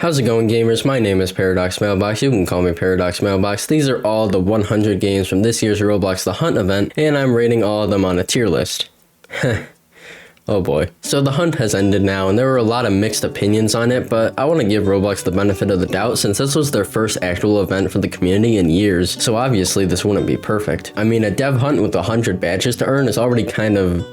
How's it going, gamers? My name is ParadoxMailbox. You can call me ParadoxMailbox. These are all the 100 games from this year's Roblox The Hunt event, and I'm rating all of them on a tier list. Oh boy. So the hunt has ended now, and there were a lot of mixed opinions on it, but I want to give Roblox the benefit of the doubt since this was their first actual event for the community in years, so obviously this wouldn't be perfect. I mean, a dev hunt with 100 badges to earn is already kind of...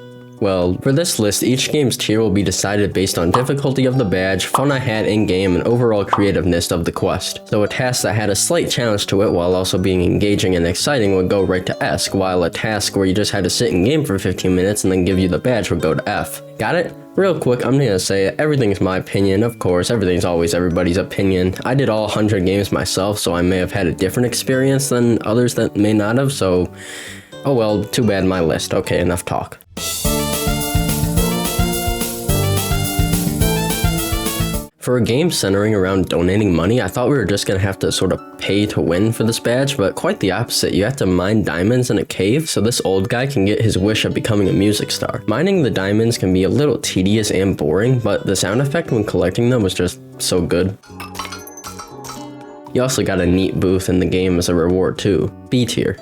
well, for this list, each game's tier will be decided based on difficulty of the badge, fun I had in-game, and overall creativeness of the quest. So a task that had a slight challenge to it while also being engaging and exciting would go right to S, while a task where you just had to sit in-game for 15 minutes and then give you the badge would go to F. Got it? Real quick, I'm gonna say it, everything's my opinion, of course, everything's always everybody's opinion. I did all 100 games myself, so I may have had a different experience than others that may not have, so... oh well, too bad my list. Okay, enough talk. For a game centering around donating money, I thought we were just gonna have to sort of pay to win for this badge, but quite the opposite. You have to mine diamonds in a cave so this old guy can get his wish of becoming a music star. Mining the diamonds can be a little tedious and boring, but the sound effect when collecting them was just so good. You also got a neat booth in the game as a reward too. B tier.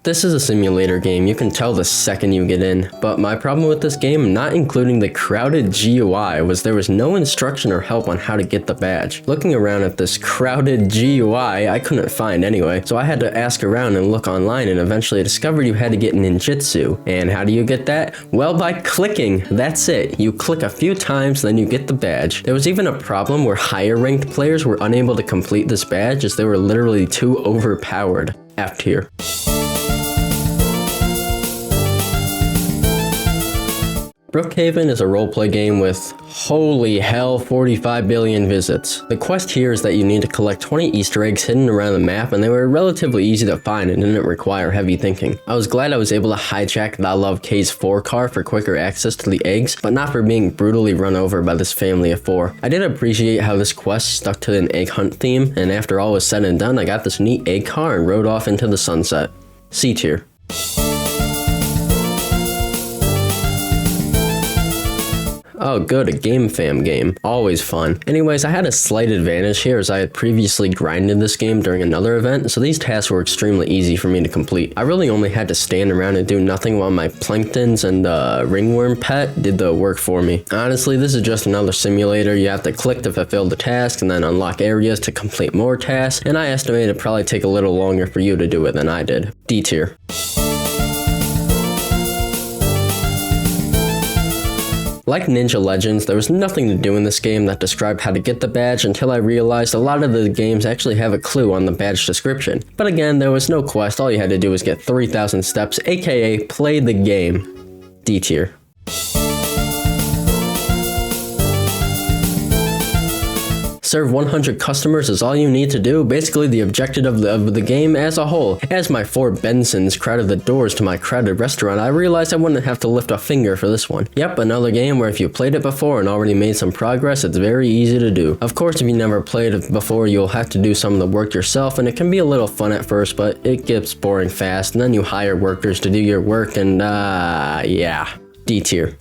This is a simulator game, you can tell the second you get in, but my problem with this game, not including the crowded GUI, was there was no instruction or help on how to get the badge. Looking around at this crowded GUI, I couldn't find anyway, so I had to ask around and look online and eventually I discovered you had to get ninjutsu. And how do you get that? Well, by clicking, that's it. You click a few times, then you get the badge. There was even a problem where higher ranked players were unable to complete this badge as they were literally too overpowered. F tier. Brookhaven is a roleplay game with, holy hell, 45 billion visits. The quest here is that you need to collect 20 Easter eggs hidden around the map, and they were relatively easy to find and didn't require heavy thinking. I was glad I was able to hijack the Love K's 4 car for quicker access to the eggs, but not for being brutally run over by this family of 4. I did appreciate how this quest stuck to an egg hunt theme, and after all was said and done, I got this neat egg car and rode off into the sunset. C tier. Oh good, a game fam game. Always fun. Anyways, I had a slight advantage here as I had previously grinded this game during another event, so these tasks were extremely easy for me to complete. I really only had to stand around and do nothing while my planktons and ringworm pet did the work for me. Honestly, this is just another simulator. You have to click to fulfill the task and then unlock areas to complete more tasks, and I estimate it'd probably take a little longer for you to do it than I did. D tier. Like Ninja Legends, there was nothing to do in this game that described how to get the badge until I realized a lot of the games actually have a clue on the badge description. But again, there was no quest, all you had to do was get 3,000 steps, aka play the game. D tier. Serve 100 customers is all you need to do, basically the objective of the game as a whole. As my 4 Bensons crowded the doors to my crowded restaurant, I realized I wouldn't have to lift a finger for this one. Yep, another game where if you played it before and already made some progress, it's very easy to do. Of course, if you never played it before, you'll have to do some of the work yourself, and it can be a little fun at first, but it gets boring fast, and then you hire workers to do your work, and yeah. D tier.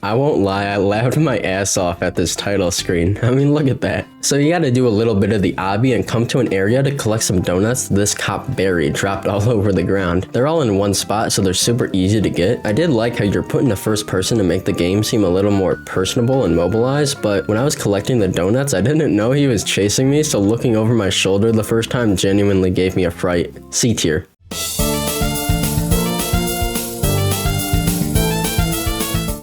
I won't lie, I laughed my ass off at this title screen. I mean, look at that. So you gotta do a little bit of the obby and come to an area to collect some donuts this cop buried, dropped all over the ground. They're all in one spot, so they're super easy to get. I did like how you're put in the first person to make the game seem a little more personable and mobilized, but when I was collecting the donuts, I didn't know he was chasing me, so looking over my shoulder the first time genuinely gave me a fright. C tier.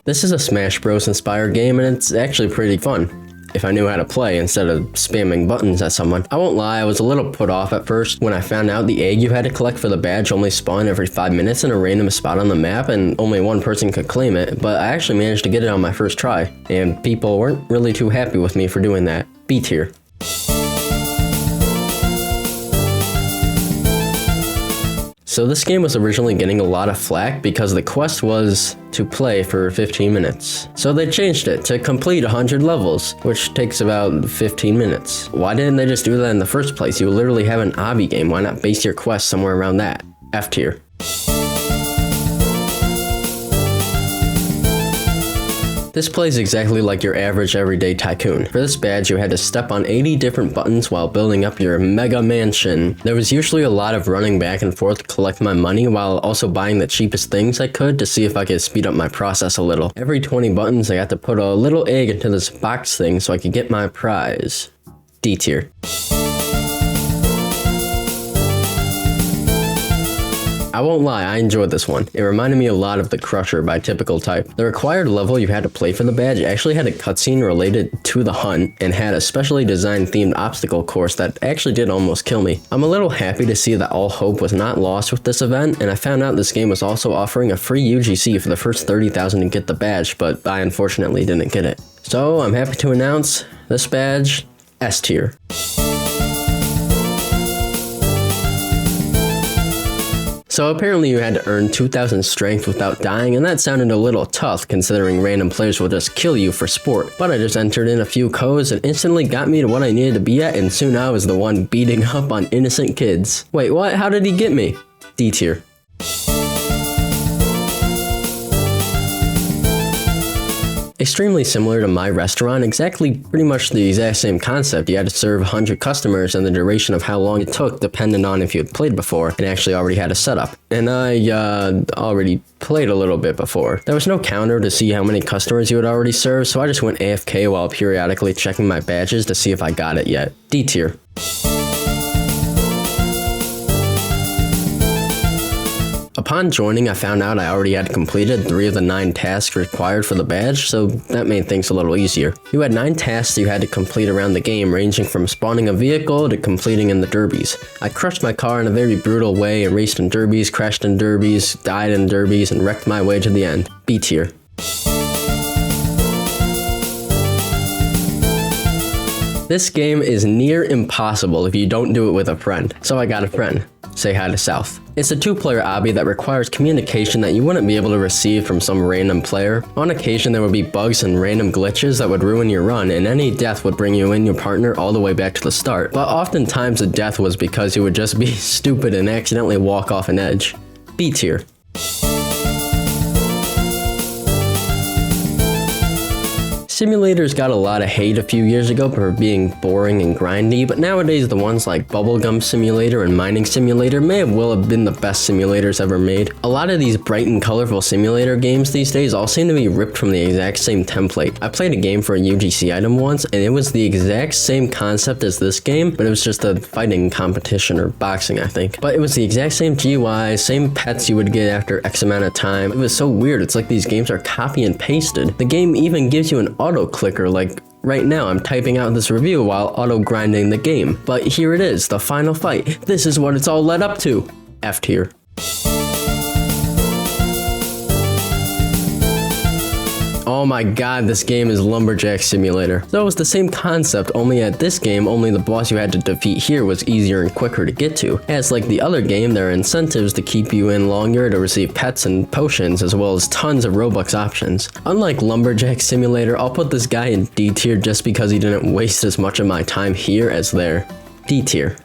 This is a Smash Bros. Inspired game, and it's actually pretty fun, if I knew how to play instead of spamming buttons at someone. I won't lie, I was a little put off at first when I found out the egg you had to collect for the badge only spawned every 5 minutes in a random spot on the map and only one person could claim it, but I actually managed to get it on my first try, and people weren't really too happy with me for doing that. B tier. So this game was originally getting a lot of flack because the quest was to play for 15 minutes. So they changed it to complete 100 levels, which takes about 15 minutes. Why didn't they just do that in the first place? You literally have an obby game, why not base your quest somewhere around that? F tier. This plays exactly like your average everyday tycoon. For this badge, you had to step on 80 different buttons while building up your mega mansion. There was usually a lot of running back and forth to collect my money while also buying the cheapest things I could to see if I could speed up my process a little. Every 20 buttons, I got to put a little egg into this box thing so I could get my prize. D tier. I won't lie, I enjoyed this one. It reminded me a lot of The Crusher by Typical Type. The required level you had to play for the badge actually had a cutscene related to the hunt and had a specially designed themed obstacle course that actually did almost kill me. I'm a little happy to see that all hope was not lost with this event, and I found out this game was also offering a free UGC for the first 30,000 to get the badge, but I unfortunately didn't get it. So I'm happy to announce this badge, S tier. So apparently you had to earn 2,000 strength without dying, and that sounded a little tough considering random players will just kill you for sport. But I just entered in a few codes and instantly got me to what I needed to be at, and soon I was the one beating up on innocent kids. Wait, what? How did he get me? D tier. Extremely similar to my restaurant, exactly pretty much the exact same concept. You had to serve 100 customers, and the duration of how long it took depended on if you had played before and actually already had a setup. And I already played a little bit before. There was no counter to see how many customers you had already served, so I just went AFK while periodically checking my badges to see if I got it yet. D tier. Upon joining, I found out I already had completed 3 of the 9 tasks required for the badge, so that made things a little easier. You had 9 tasks you had to complete around the game, ranging from spawning a vehicle to completing in the derbies. I crushed my car in a very brutal way and raced in derbies, crashed in derbies, died in derbies, and wrecked my way to the end. B tier. This game is near impossible if you don't do it with a friend, so I got a friend. Say hi to South. It's a 2-player obby that requires communication that you wouldn't be able to receive from some random player. On occasion, there would be bugs and random glitches that would ruin your run, and any death would bring you and your partner all the way back to the start. But oftentimes the death was because you would just be stupid and accidentally walk off an edge. B tier. Simulators got a lot of hate a few years ago for being boring and grindy, but nowadays the ones like Bubblegum Simulator and Mining Simulator may have been the best simulators ever made. A lot of these bright and colorful simulator games these days all seem to be ripped from the exact same template. I played a game for a UGC item once, and it was the exact same concept as this game, but it was just a fighting competition or boxing, I think. But it was the exact same GUI, same pets you would get after X amount of time. It was so weird, it's like these games are copy and pasted. The game even gives you an auto clicker, like right now I'm typing out this review while auto grinding the game. But here it is, the final fight. This is what it's all led up to. F tier. Oh my god, this game is Lumberjack Simulator. So it was the same concept, only at this game, only the boss you had to defeat here was easier and quicker to get to. As like the other game, there are incentives to keep you in longer to receive pets and potions, as well as tons of Robux options. Unlike Lumberjack Simulator, I'll put this guy in D tier just because he didn't waste as much of my time here as there. D tier.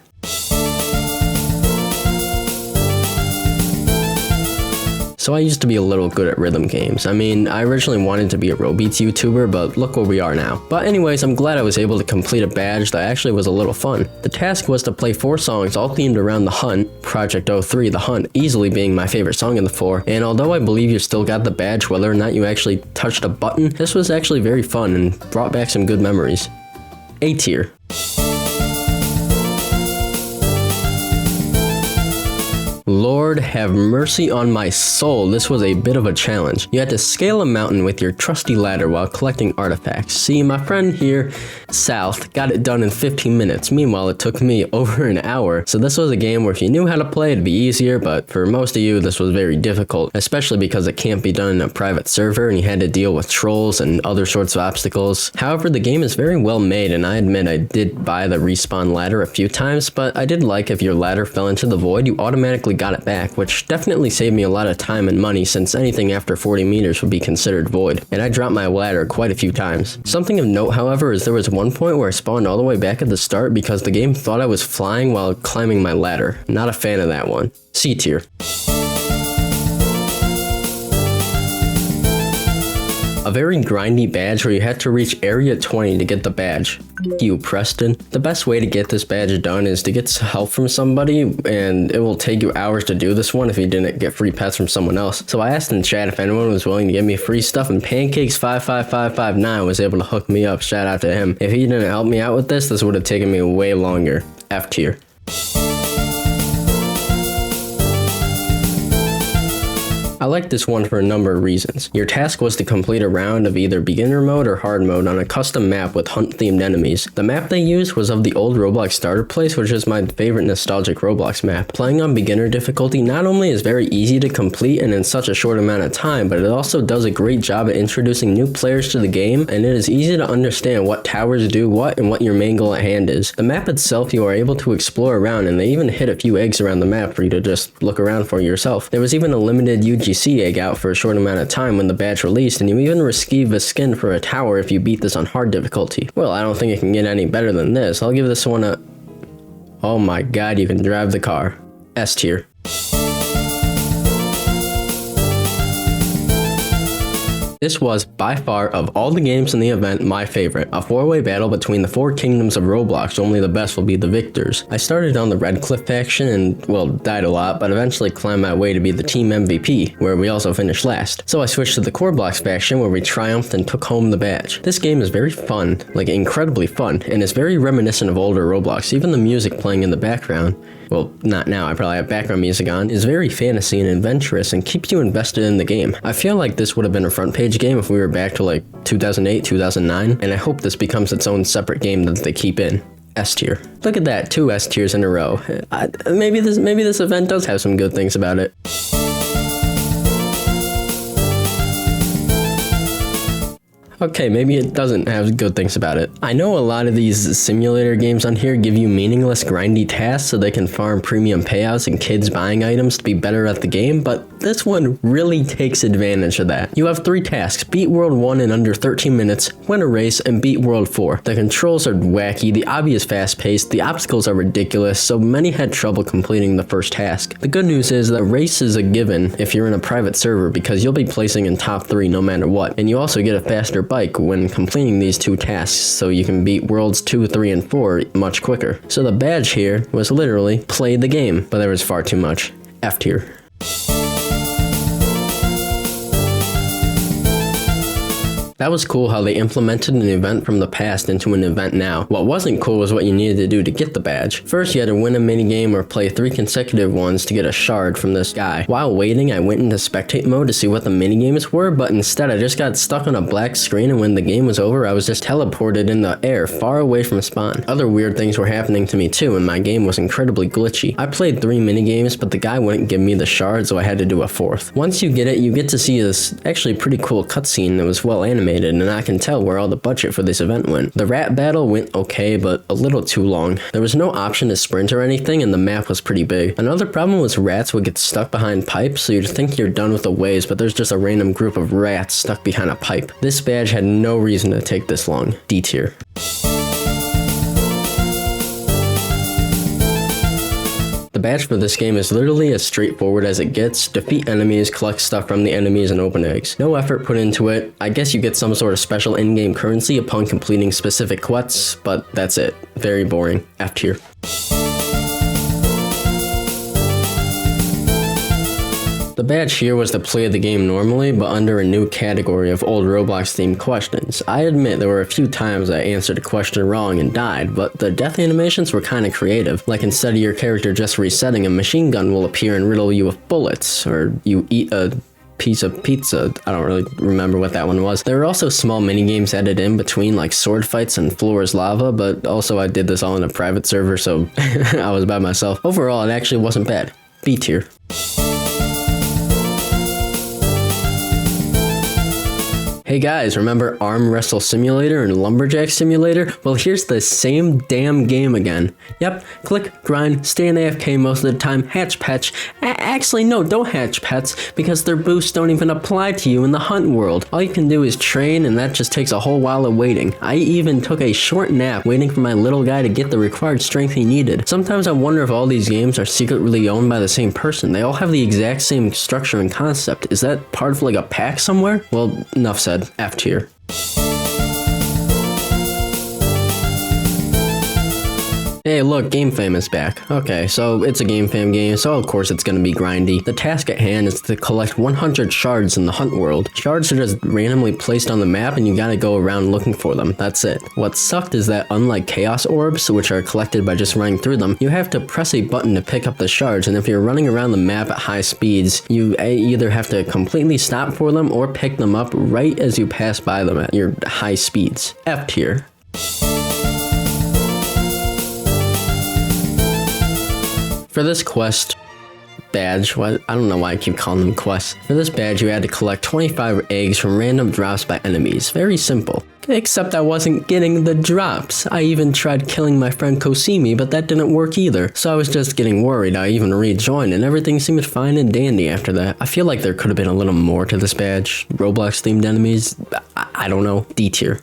So I used to be a little good at rhythm games. I mean, I originally wanted to be a Robeats YouTuber, but look where we are now. But anyways, I'm glad I was able to complete a badge that actually was a little fun. The task was to play 4 songs all themed around The Hunt, Project 03, The Hunt easily being my favorite song in the 4, and although I believe you still got the badge whether or not you actually touched a button, this was actually very fun and brought back some good memories. A tier. Lord have mercy on my soul, this was a bit of a challenge. You had to scale a mountain with your trusty ladder while collecting artifacts. See, my friend here, South, got it done in 15 minutes. Meanwhile, it took me over an hour. So this was a game where if you knew how to play, it'd be easier, but for most of you, this was very difficult, especially because it can't be done in a private server and you had to deal with trolls and other sorts of obstacles. However, the game is very well made, and I admit I did buy the respawn ladder a few times, but I did like if your ladder fell into the void, you automatically got it back, which definitely saved me a lot of time and money since anything after 40 meters would be considered void, and I dropped my ladder quite a few times. Something of note, however, is there was one point where I spawned all the way back at the start because the game thought I was flying while climbing my ladder. Not a fan of that one. C tier. A very grindy badge where you had to reach area 20 to get the badge. You, Preston. The best way to get this badge done is to get help from somebody, and it will take you hours to do this one if you didn't get free pets from someone else. So I asked in chat if anyone was willing to give me free stuff, and Pancakes55559 was able to hook me up. Shout out to him. If he didn't help me out with this would have taken me way longer. F tier. I like this one for a number of reasons. Your task was to complete a round of either beginner mode or hard mode on a custom map with hunt-themed enemies. The map they used was of the old Roblox starter place, which is my favorite nostalgic Roblox map. Playing on beginner difficulty not only is very easy to complete and in such a short amount of time, but it also does a great job at introducing new players to the game, and it is easy to understand what towers do what and what your main goal at hand is. The map itself you are able to explore around, and they even hid a few eggs around the map for you to just look around for yourself. There was even a limited UGC egg out for a short amount of time when the badge released, and you even receive a skin for a tower if you beat this on hard difficulty. Well, I don't think it can get any better than this. I'll give this one a... Oh my god, you can drive the car. S tier. This was, by far, of all the games in the event, my favorite. A 4-way battle between the 4 kingdoms of Roblox, only the best will be the victors. I started on the Red Cliff faction and, well, died a lot, but eventually climbed my way to be the team MVP, where we also finished last. So I switched to the Core Blocks faction, where we triumphed and took home the badge. This game is very fun, like incredibly fun, and is very reminiscent of older Roblox. Even the music playing in the background, well, not now, I probably have background music on, is very fantasy and adventurous and keeps you invested in the game. I feel like this would have been a front page game if we were back to like 2008, 2009, and I hope this becomes its own separate game that they keep in. S tier. Look at that, 2 S tiers in a row. Maybe this event does have some good things about it. Okay, maybe it doesn't have good things about it. I know a lot of these simulator games on here give you meaningless grindy tasks so they can farm premium payouts and kids buying items to be better at the game, but this one really takes advantage of that. You have 3 tasks: beat World 1 in under 13 minutes, win a race, and beat World 4. The controls are wacky, the obby is fast-paced, the obstacles are ridiculous, so many had trouble completing the first task. The good news is that race is a given if you're in a private server because you'll be placing in top 3 no matter what, and you also get a faster bike when completing these 2 tasks, so you can beat Worlds 2, 3, and 4 much quicker. So the badge here was literally play the game, but there was far too much. F tier. That was cool how they implemented an event from the past into an event now. What wasn't cool was what you needed to do to get the badge. First, you had to win a minigame or play 3 consecutive ones to get a shard from this guy. While waiting, I went into spectate mode to see what the minigames were, but instead I just got stuck on a black screen, and when the game was over, I was just teleported in the air far away from spawn. Other weird things were happening to me too, and my game was incredibly glitchy. I played 3 minigames, but the guy wouldn't give me the shard, so I had to do a 4th. Once you get it, you get to see this actually pretty cool cutscene that was well animated, and I can tell where all the budget for this event went. The rat battle went okay, but a little too long. There was no option to sprint or anything, and the map was pretty big. Another problem was rats would get stuck behind pipes, so you'd think you're done with the waves, but there's just a random group of rats stuck behind a pipe. This badge had no reason to take this long. D tier. The badge for this game is literally as straightforward as it gets. Defeat enemies, collect stuff from the enemies, and open eggs. No effort put into it. I guess you get some sort of special in-game currency upon completing specific quests, but that's it. Very boring. F tier. The badge here was to play the game normally, but under a new category of old Roblox themed questions. I admit there were a few times I answered a question wrong and died, but the death animations were kinda creative. Like instead of your character just resetting, a machine gun will appear and riddle you with bullets, or you eat a piece of pizza. I don't really remember what that one was. There were also small mini games added in between, like sword fights and floor is lava, but also I did this all in a private server, so I was by myself. Overall, it actually wasn't bad. B tier. Hey guys, remember Arm Wrestle Simulator and Lumberjack Simulator? Well, here's the same damn game again. Yep, click, grind, stay in AFK most of the time, hatch pets. Actually, no, don't hatch pets, because their boosts don't even apply to you in the hunt world. All you can do is train, and that just takes a whole while of waiting. I even took a short nap waiting for my little guy to get the required strength he needed. Sometimes I wonder if all these games are secretly owned by the same person. They all have the exact same structure and concept. Is that part of like a pack somewhere? Well, enough said. F tier. Hey look, Game Fam is back. Okay, so it's a Game Fam game, so of course it's gonna be grindy. The task at hand is to collect 100 shards in the hunt world. Shards are just randomly placed on the map and you gotta go around looking for them. That's it. What sucked is that unlike Chaos Orbs, which are collected by just running through them, you have to press a button to pick up the shards, and if you're running around the map at high speeds, you either have to completely stop for them or pick them up right as you pass by them at your high speeds. F tier. For this quest badge, I don't know why I keep calling them quests. For this badge, you had to collect 25 eggs from random drops by enemies. Very simple. Except I wasn't getting the drops. I even tried killing my friend Kosimi, but that didn't work either. So I was just getting worried. I even rejoined, and everything seemed fine and dandy after that. I feel like there could have been a little more to this badge. Roblox-themed enemies? I don't know. D tier.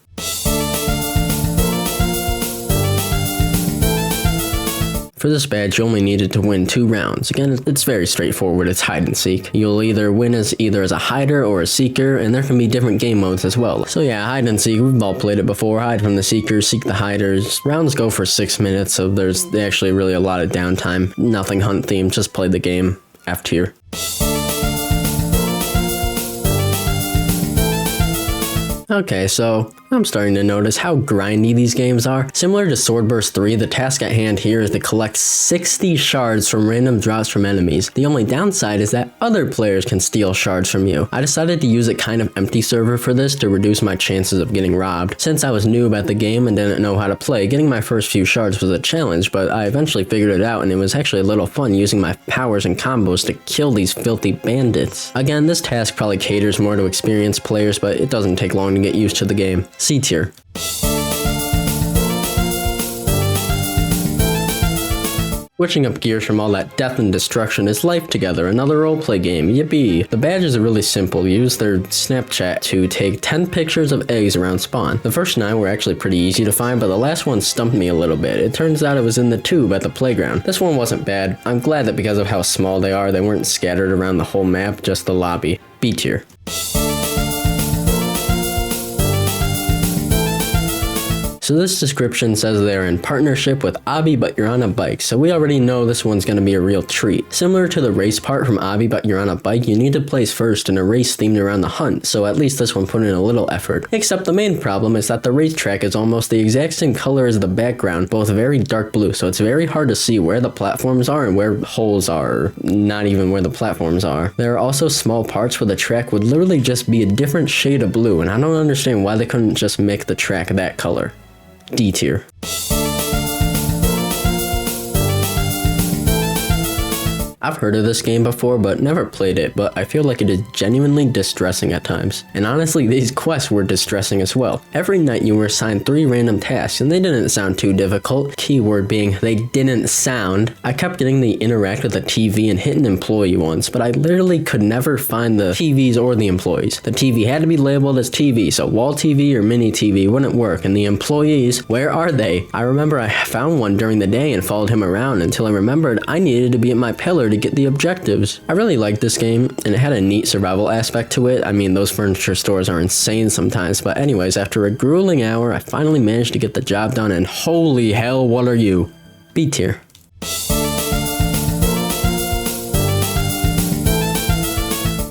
For this badge, you only needed to win 2 rounds. Again, it's very straightforward, it's hide and seek. You'll either win as either as a hider or a seeker, and there can be different game modes as well. So yeah, hide and seek, we've all played it before. Hide from the seekers, seek the hiders. Rounds go for 6 minutes, so there's actually really a lot of downtime. Nothing hunt themed, just play the game. F tier. Okay, so I'm starting to notice how grindy these games are. Similar to Swordburst 3, the task at hand here is to collect 60 shards from random drops from enemies. The only downside is that other players can steal shards from you. I decided to use a kind of empty server for this to reduce my chances of getting robbed. Since I was noob at the game and didn't know how to play, getting my first few shards was a challenge, but I eventually figured it out and it was actually a little fun using my powers and combos to kill these filthy bandits. Again, this task probably caters more to experienced players, but it doesn't take long to get used to the game. C tier. Switching up gears from all that death and destruction is Life Together, another roleplay game, yippee! The badges are really simple. You use their Snapchat to take 10 pictures of eggs around spawn. The first 9 were actually pretty easy to find, but the last one stumped me a little bit. It turns out it was in the tube at the playground. This one wasn't bad. I'm glad that because of how small they are, they weren't scattered around the whole map, just the lobby. B tier. So this description says they're in partnership with Obby But You're on a Bike, so we already know this one's going to be a real treat. Similar to the race part from Obby But You're on a Bike, you need to place first in a race themed around the hunt, so at least this one put in a little effort. Except the main problem is that the racetrack is almost the exact same color as the background, both very dark blue, so it's very hard to see where the platforms are and where holes are, not even where the platforms are. There are also small parts where the track would literally just be a different shade of blue, and I don't understand why they couldn't just make the track that color. D tier. I've heard of this game before, but never played it, but I feel like it is genuinely distressing at times. And honestly, these quests were distressing as well. Every night you were assigned 3 random tasks, and they didn't sound too difficult. Keyword being, they didn't sound. I kept getting the interact with the TV and hit an employee once, but I literally could never find the TVs or the employees. The TV had to be labeled as TV, so wall TV or mini TV wouldn't work, and the employees, where are they? I remember I found one during the day and followed him around until I remembered I needed to be at my pillar to get the objectives. I really liked this game, and it had a neat survival aspect to it. I mean, those furniture stores are insane sometimes, but anyways, after a grueling hour, I finally managed to get the job done, and holy hell, what are you? B tier.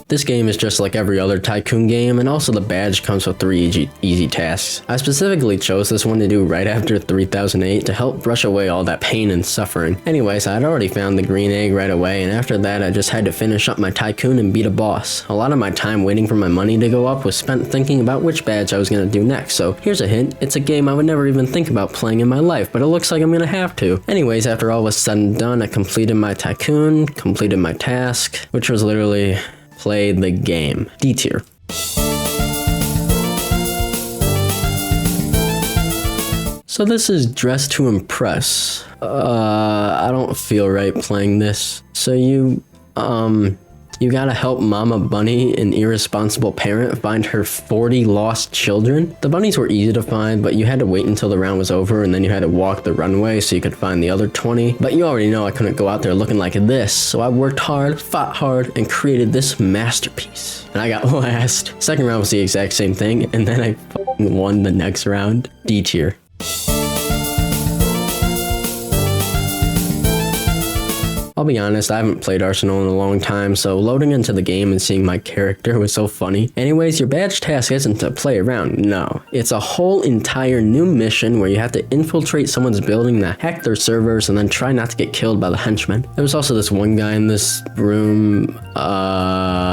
This game is just like every other Tycoon game, and also the badge comes with 3 easy tasks. I specifically chose this one to do right after 3008 to help brush away all that pain and suffering. Anyways, I had already found the green egg right away, and after that I just had to finish up my Tycoon and beat a boss. A lot of my time waiting for my money to go up was spent thinking about which badge I was going to do next, so here's a hint, it's a game I would never even think about playing in my life, but it looks like I'm going to have to. Anyways, after all was said and done, I completed my Tycoon, completed my task, which was literally play the game. D tier. So this is Dress to Impress. I don't feel right playing this. So you gotta help Mama Bunny, an irresponsible parent, find her 40 lost children. The bunnies were easy to find, but you had to wait until the round was over and then you had to walk the runway so you could find the other 20. But you already know I couldn't go out there looking like this, so I worked hard, fought hard, and created this masterpiece. And I got last. Second round was the exact same thing, and then I won the next round. D tier. I'll be honest, I haven't played Arsenal in a long time, so loading into the game and seeing my character was so funny. Anyways, your badge task isn't to play around, no. It's a whole entire new mission where you have to infiltrate someone's building to hack their servers and then try not to get killed by the henchmen. There was also this one guy in this room,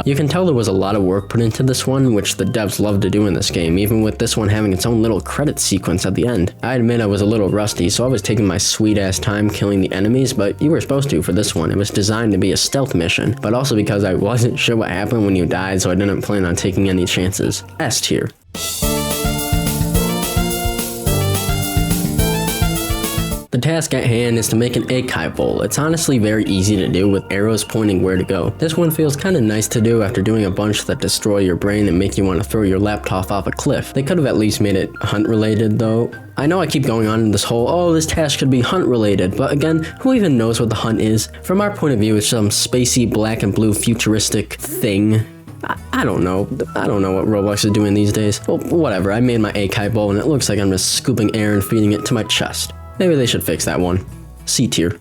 you can tell there was a lot of work put into this one, which the devs love to do in this game, even with this one having its own little credit sequence at the end. I admit I was a little rusty, so I was taking my sweet ass time killing the enemies, but you were supposed to for this one. It was designed to be a stealth mission, but also because I wasn't sure what happened when you died, so I didn't plan on taking any chances. S tier. The task at hand is to make an egg kite bowl. It's honestly very easy to do with arrows pointing where to go. This one feels kinda nice to do after doing a bunch that destroy your brain and make you want to throw your laptop off a cliff. They could have at least made it hunt related though. I know I keep going on in this whole, oh, this task should be hunt related, but again, who even knows what the hunt is? From our point of view, it's some spacey black and blue futuristic thing. I don't know. I don't know what Roblox is doing these days. Well, whatever. I made my egg kite bowl and it looks like I'm just scooping air and feeding it to my chest. Maybe they should fix that one. C tier.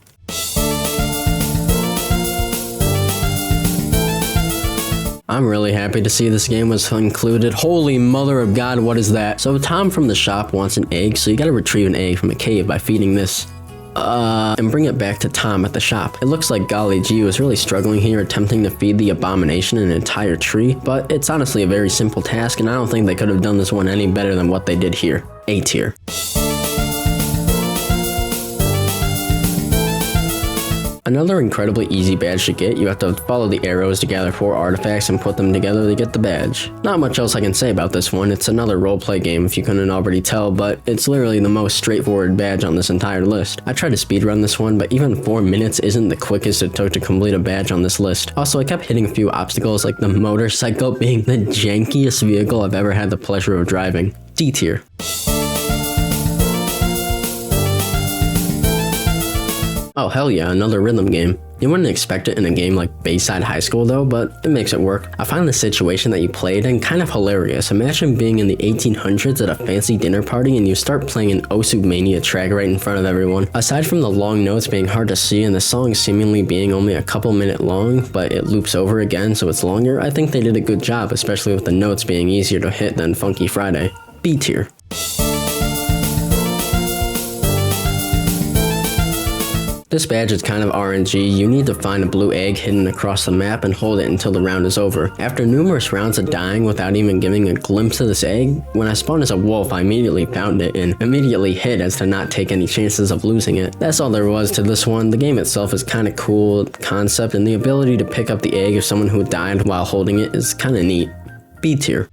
I'm really happy to see this game was included. Holy mother of God, what is that? So Tom from the shop wants an egg, so you gotta retrieve an egg from a cave by feeding this. And bring it back to Tom at the shop. It looks like Golly G was really struggling here attempting to feed the abomination an entire tree, but it's honestly a very simple task and I don't think they could have done this one any better than what they did here. A tier. Another incredibly easy badge to get. You have to follow the arrows to gather 4 artifacts and put them together to get the badge. Not much else I can say about this one. It's another roleplay game if you couldn't already tell, but it's literally the most straightforward badge on this entire list. I tried to speedrun this one, but even 4 minutes isn't the quickest it took to complete a badge on this list. Also, I kept hitting a few obstacles, like the motorcycle being the jankiest vehicle I've ever had the pleasure of driving. D tier. Oh hell yeah, another rhythm game. You wouldn't expect it in a game like Bayside High School though, but it makes it work. I find the situation that you played in kind of hilarious. Imagine being in the 1800s at a fancy dinner party and you start playing an Osu Mania track right in front of everyone. Aside from the long notes being hard to see and the song seemingly being only a couple minutes long, but it loops over again so it's longer, I think they did a good job, especially with the notes being easier to hit than Funky Friday. B tier. This badge is kind of RNG. You need to find a blue egg hidden across the map and hold it until the round is over. After numerous rounds of dying without even giving a glimpse of this egg, when I spawned as a wolf I immediately found it and immediately hid as to not take any chances of losing it. That's all there was to this one. The game itself is kind of cool concept and the ability to pick up the egg of someone who died while holding it is kind of neat. B tier.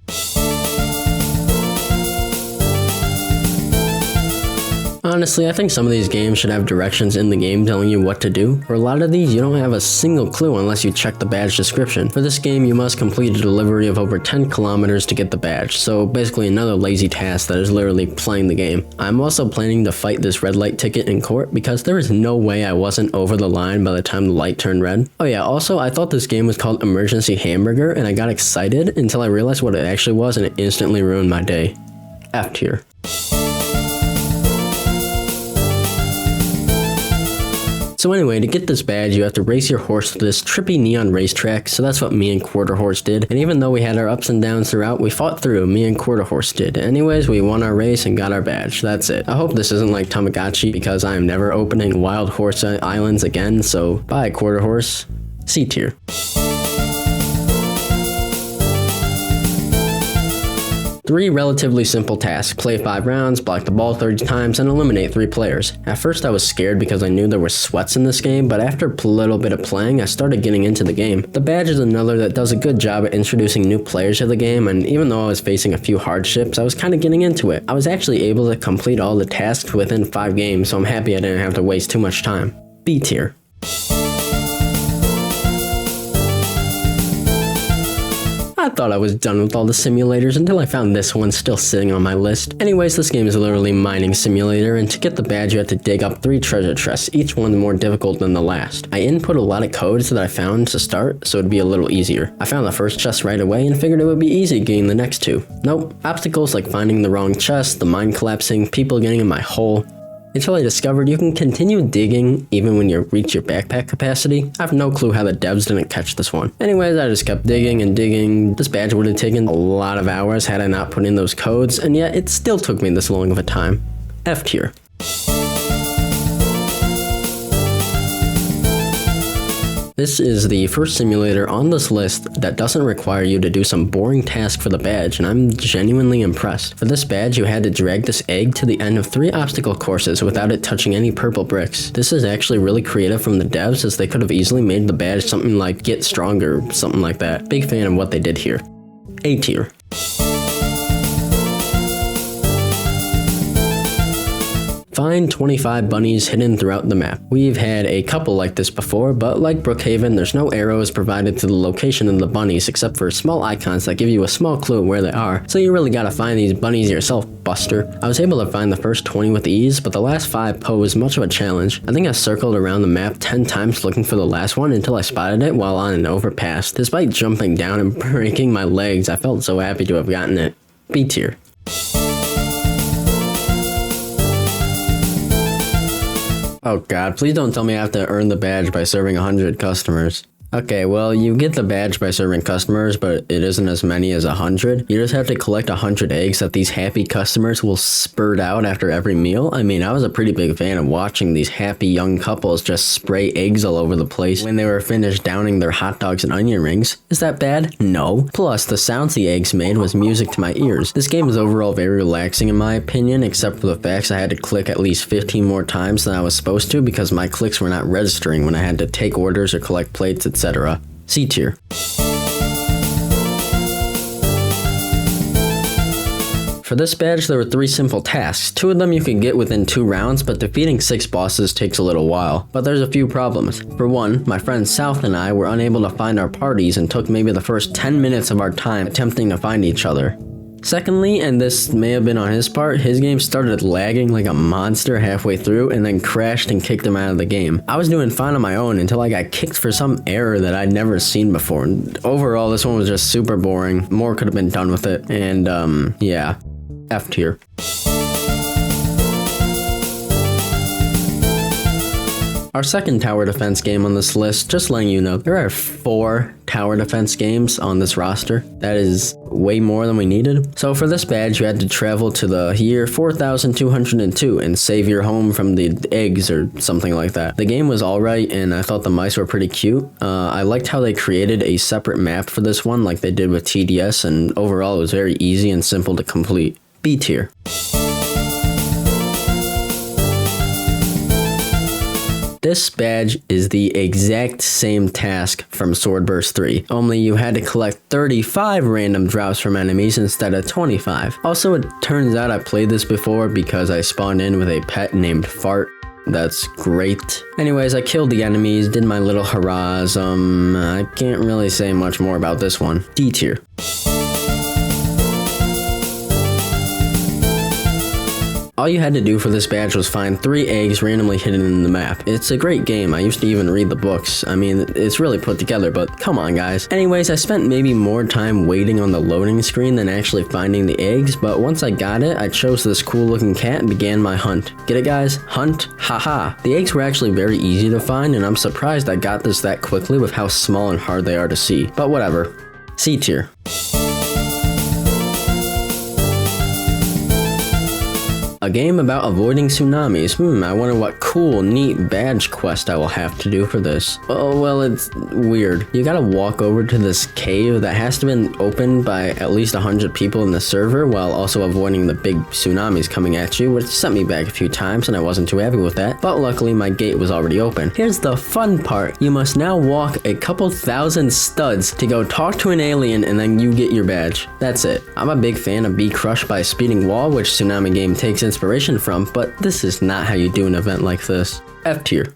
Honestly, I think some of these games should have directions in the game telling you what to do. For a lot of these, you don't have a single clue unless you check the badge description. For this game, you must complete a delivery of over 10 kilometers to get the badge, so basically another lazy task that is literally playing the game. I'm also planning to fight this red light ticket in court because there is no way I wasn't over the line by the time the light turned red. Oh yeah, also I thought this game was called Emergency Hamburger and I got excited until I realized what it actually was and it instantly ruined my day. F tier. So anyway, to get this badge, you have to race your horse to this trippy neon racetrack, so that's what me and Quarter Horse did. And even though we had our ups and downs throughout, we fought through, me and Quarter Horse did. Anyways, we won our race and got our badge, that's it. I hope this isn't like Tamagotchi, because I am never opening Wild Horse Islands again, so bye Quarter Horse. C tier. 3 relatively simple tasks: play 5 rounds, block the ball 30 times, and eliminate 3 players. At first I was scared because I knew there were sweats in this game, but after a little bit of playing, I started getting into the game. The badge is another that does a good job at introducing new players to the game, and even though I was facing a few hardships, I was kind of getting into it. I was actually able to complete all the tasks within 5 games, so I'm happy I didn't have to waste too much time. B tier. I thought I was done with all the simulators until I found this one still sitting on my list. Anyways, this game is literally mining simulator, and to get the badge you have to dig up 3 treasure chests, each one more difficult than the last. I input a lot of codes that I found to start, so it'd be a little easier. I found the first chest right away and figured it would be easy getting the next 2. Nope, obstacles like finding the wrong chest, the mine collapsing, people getting in my hole. Until I discovered you can continue digging even when you reach your backpack capacity. I have no clue how the devs didn't catch this one. Anyways, I just kept digging and digging. This badge would have taken a lot of hours had I not put in those codes, and yet it still took me this long of a time. F tier. This is the first simulator on this list that doesn't require you to do some boring task for the badge, and I'm genuinely impressed. For this badge, you had to drag this egg to the end of 3 obstacle courses without it touching any purple bricks. This is actually really creative from the devs, as they could have easily made the badge something like Get Stronger, something like that. Big fan of what they did here. A tier. Find 25 bunnies hidden throughout the map. We've had a couple like this before, but like Brookhaven, there's no arrows provided to the location of the bunnies except for small icons that give you a small clue where they are, so you really gotta find these bunnies yourself, Buster. I was able to find the first 20 with ease, but the last 5 posed much of a challenge. I think I circled around the map 10 times looking for the last one until I spotted it while on an overpass. Despite jumping down and breaking my legs, I felt so happy to have gotten it. B tier. Oh god, please don't tell me I have to earn the badge by serving 100 customers. Okay, well, you get the badge by serving customers, but it isn't as many as 100. You just have to collect 100 eggs that these happy customers will spurt out after every meal. I mean, I was a pretty big fan of watching these happy young couples just spray eggs all over the place when they were finished downing their hot dogs and onion rings. Is that bad? No. Plus, the sounds the eggs made was music to my ears. This game is overall very relaxing in my opinion, except for the fact I had to click at least 15 more times than I was supposed to because my clicks were not registering when I had to take orders or collect plates, etc. C tier. For this badge, there were 3 simple tasks. 2 of them you could get within 2 rounds, but defeating 6 bosses takes a little while. But there's a few problems. For one, my friend South and I were unable to find our parties and took maybe the first 10 minutes of our time attempting to find each other. Secondly, and this may have been on his part, his game started lagging like a monster halfway through and then crashed and kicked him out of the game. I was doing fine on my own until I got kicked for some error that I'd never seen before. And overall, this one was just super boring. More could have been done with it, and yeah, F tier. Our second tower defense game on this list, just letting you know, there are 4 tower defense games on this roster. That is way more than we needed. So for this badge, you had to travel to the year 4202 and save your home from the eggs or something like that. The game was alright, and I thought the mice were pretty cute. I liked how they created a separate map for this one like they did with TDS, and overall it was very easy and simple to complete. B tier. This badge is the exact same task from Swordburst 3, only you had to collect 35 random drops from enemies instead of 25. Also, it turns out I played this before because I spawned in with a pet named Fart. That's great. Anyways, I killed the enemies, did my little hurrahs. I can't really say much more about this one. D tier. All you had to do for this badge was find 3 eggs randomly hidden in the map. It's a great game. I used to even read the books. I mean, it's really put together, but come on, guys. Anyways, I spent maybe more time waiting on the loading screen than actually finding the eggs, but once I got it, I chose this cool looking cat and began my hunt. Get it, guys? Hunt? Haha. The eggs were actually very easy to find, and I'm surprised I got this that quickly with how small and hard they are to see. But whatever. C tier. A game about avoiding tsunamis. I wonder what cool, neat badge quest I will have to do for this. Oh, well, it's weird. You gotta walk over to this cave that has to have been opened by at least 100 people in the server while also avoiding the big tsunamis coming at you, which sent me back a few times and I wasn't too happy with that. But luckily my gate was already open. Here's the fun part. You must now walk a couple thousand studs to go talk to an alien and then you get your badge. That's it. I'm a big fan of Be Crushed by a Speeding Wall, which Tsunami Game takes inspiration from, but this is not how you do an event like this. F tier.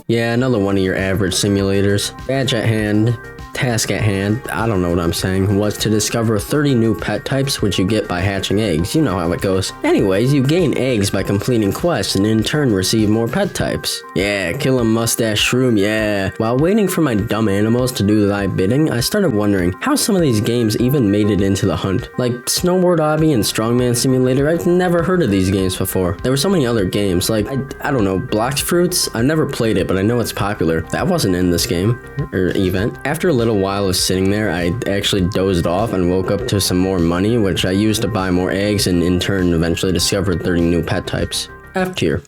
Yeah, another one of your average simulators. Badge at hand. Task at hand, I don't know what I'm saying, was to discover 30 new pet types, which you get by hatching eggs. You know how it goes. Anyways, you gain eggs by completing quests and in turn receive more pet types. Yeah, kill a mustache shroom, yeah. While waiting for my dumb animals to do thy bidding, I started wondering how some of these games even made it into the hunt. Like Snowboard Obby and Strongman Simulator, I've never heard of these games before. There were so many other games, like, I don't know, Blox Fruits? I've never played it, but I know it's popular. That wasn't in this game, or event. After a little while of sitting there, I actually dozed off and woke up to some more money, which I used to buy more eggs and in turn eventually discovered 30 new pet types. F tier.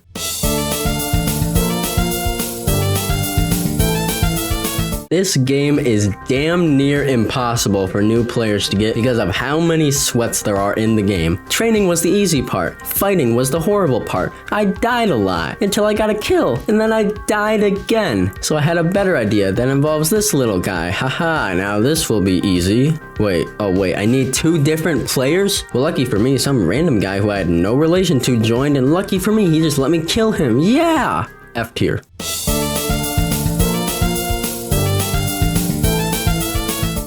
This game is damn near impossible for new players to get because of how many sweats there are in the game. Training was the easy part. Fighting was the horrible part. I died a lot until I got a kill, and then I died again. So I had a better idea that involves this little guy. Haha, now this will be easy. Wait, I need 2 different players? Well, lucky for me, some random guy who I had no relation to joined, and lucky for me, he just let me kill him. Yeah! F tier.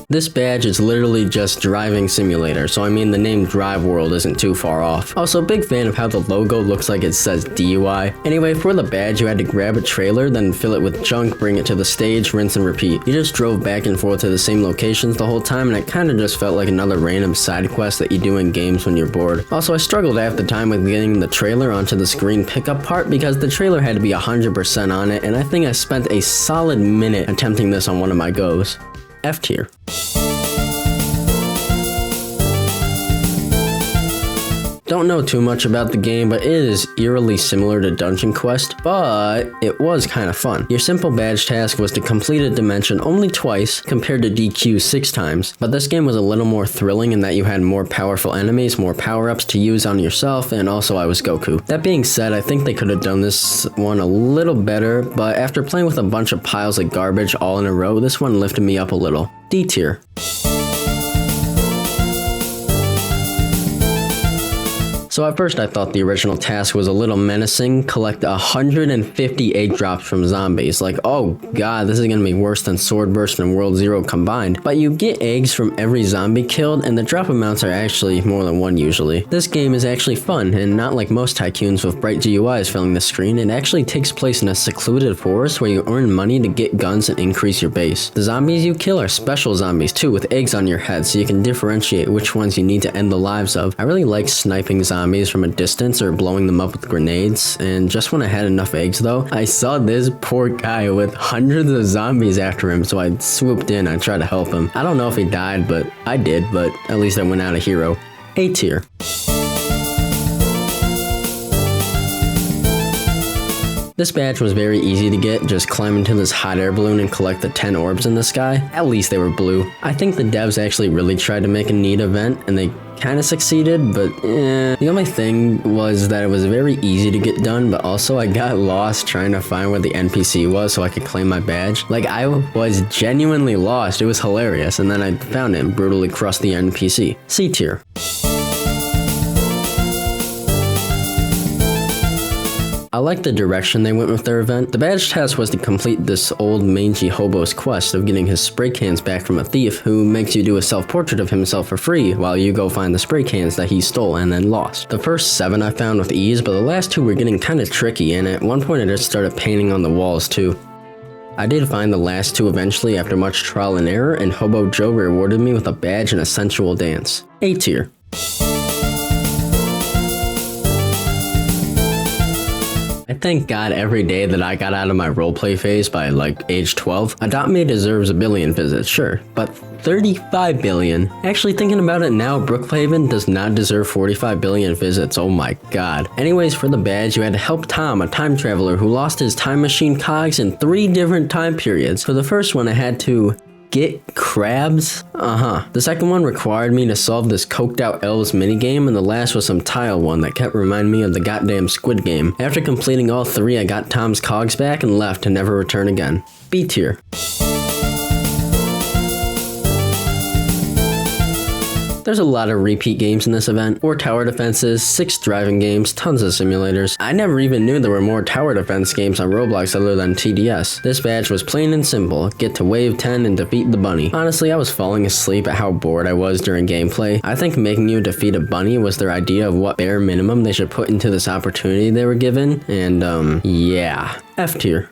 This badge is literally just driving simulator, so I mean the name Drive World isn't too far off. Also, big fan of how the logo looks like it says DUI. Anyway, for the badge you had to grab a trailer, then fill it with junk, bring it to the stage, rinse and repeat. You just drove back and forth to the same locations the whole time, and it kinda just felt like another random side quest that you do in games when you're bored. Also, I struggled half the time with getting the trailer onto the screen pickup part because the trailer had to be 100% on it, and I think I spent a solid minute attempting this on one of my goes. F tier. Don't know too much about the game, but it is eerily similar to Dungeon Quest, but it was kind of fun. Your simple badge task was to complete a dimension only twice, compared to DQ 6 times, but this game was a little more thrilling in that you had more powerful enemies, more power-ups to use on yourself, and also I was Goku. That being said, I think they could have done this one a little better, but after playing with a bunch of piles of garbage all in a row, this one lifted me up a little. D tier. So at first I thought the original task was a little menacing, collect 150 egg drops from zombies. Like, oh god, this is gonna be worse than Sword Burst and World Zero combined. But you get eggs from every zombie killed, and the drop amounts are actually more than 1 usually. This game is actually fun, and not like most tycoons with bright GUIs filling the screen. It actually takes place in a secluded forest where you earn money to get guns and increase your base. The zombies you kill are special zombies too, with eggs on your head, so you can differentiate which ones you need to end the lives of. I really like sniping zombies from a distance or blowing them up with grenades, and just when I had enough eggs though, I saw this poor guy with hundreds of zombies after him, so I swooped in. I tried to help him. I don't know if he died, but I did, but at least I went out a hero. A tier. This badge was very easy to get, just climb into this hot air balloon and collect the 10 orbs in the sky. At least they were blue. I think the devs actually really tried to make a neat event, and they kind of succeeded, but The only thing was that it was very easy to get done, but also I got lost trying to find where the NPC was so I could claim my badge. Like, I was genuinely lost. It was hilarious, and then I found it and brutally crushed the NPC. C tier. I like the direction they went with their event. The badge task was to complete this old mangy hobo's quest of getting his spray cans back from a thief who makes you do a self-portrait of himself for free while you go find the spray cans that he stole and then lost. The first 7 I found with ease, but the last 2 were getting kind of tricky, and at one point I just started painting on the walls too. I did find the last 2 eventually after much trial and error, and Hobo Joe rewarded me with a badge and a sensual dance. A tier. I thank God every day that I got out of my roleplay phase by like age 12. Adopt Me deserves a billion visits, sure, but 35 billion. Actually thinking about it now, Brookhaven does not deserve 45 billion visits, oh my god. Anyways, for the badge, you had to help Tom, a time traveler who lost his time machine cogs in 3 different time periods. For the first one, I had to get crabs? The second one required me to solve this coked out elves minigame, and the last was some tile one that kept reminding me of the goddamn Squid Game. After completing all 3, I got Tom's cogs back and left to never return again. B tier. There's a lot of repeat games in this event. 4 tower defenses, 6 driving games, tons of simulators. I never even knew there were more tower defense games on Roblox other than TDS. This badge was plain and simple. Get to wave 10 and defeat the bunny. Honestly, I was falling asleep at how bored I was during gameplay. I think making you defeat a bunny was their idea of what bare minimum they should put into this opportunity they were given. And yeah. F tier.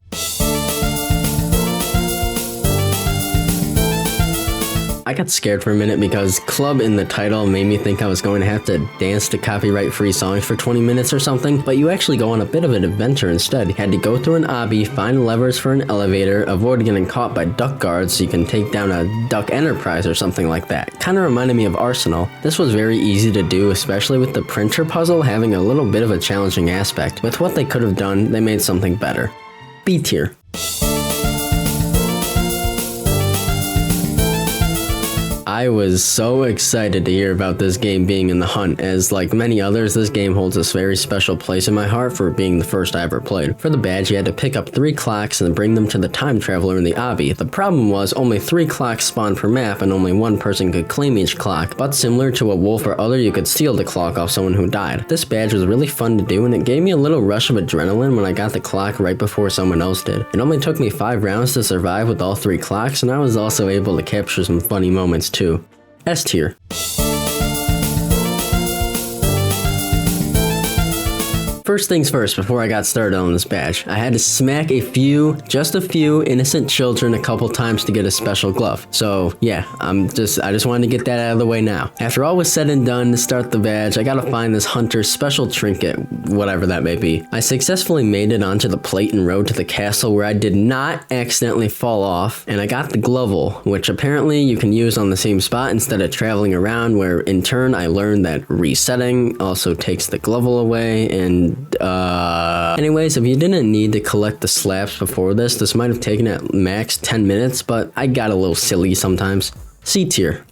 I got scared for a minute because club in the title made me think I was going to have to dance to copyright-free songs for 20 minutes or something, but you actually go on a bit of an adventure instead. You had to go through an obby, find levers for an elevator, avoid getting caught by duck guards so you can take down a duck enterprise or something like that. Kinda reminded me of Arsenal. This was very easy to do, especially with the printer puzzle having a little bit of a challenging aspect. With what they could have done, they made something better. B tier. I was so excited to hear about this game being in the hunt, as like many others, this game holds a very special place in my heart for being the first I ever played. For the badge, you had to pick up 3 clocks and bring them to the time traveler in the obby. The problem was only 3 clocks spawned per map and only 1 person could claim each clock, but similar to a wolf or other, you could steal the clock off someone who died. This badge was really fun to do, and it gave me a little rush of adrenaline when I got the clock right before someone else did. It only took me 5 rounds to survive with all 3 clocks, and I was also able to capture some funny moments too. S tier. First things first, before I got started on this badge, I had to smack just a few innocent children a couple times to get a special glove. So yeah, I just wanted to get that out of the way now. After all was said and done, to start the badge, I gotta find this hunter's special trinket, whatever that may be. I successfully made it onto the plate and rode to the castle where I did not accidentally fall off, and I got the glovel, which apparently you can use on the same spot instead of traveling around, where in turn I learned that resetting also takes the glovel away, and anyways, if you didn't need to collect the slabs before this might have taken at max 10 minutes, but I got a little silly sometimes. C tier.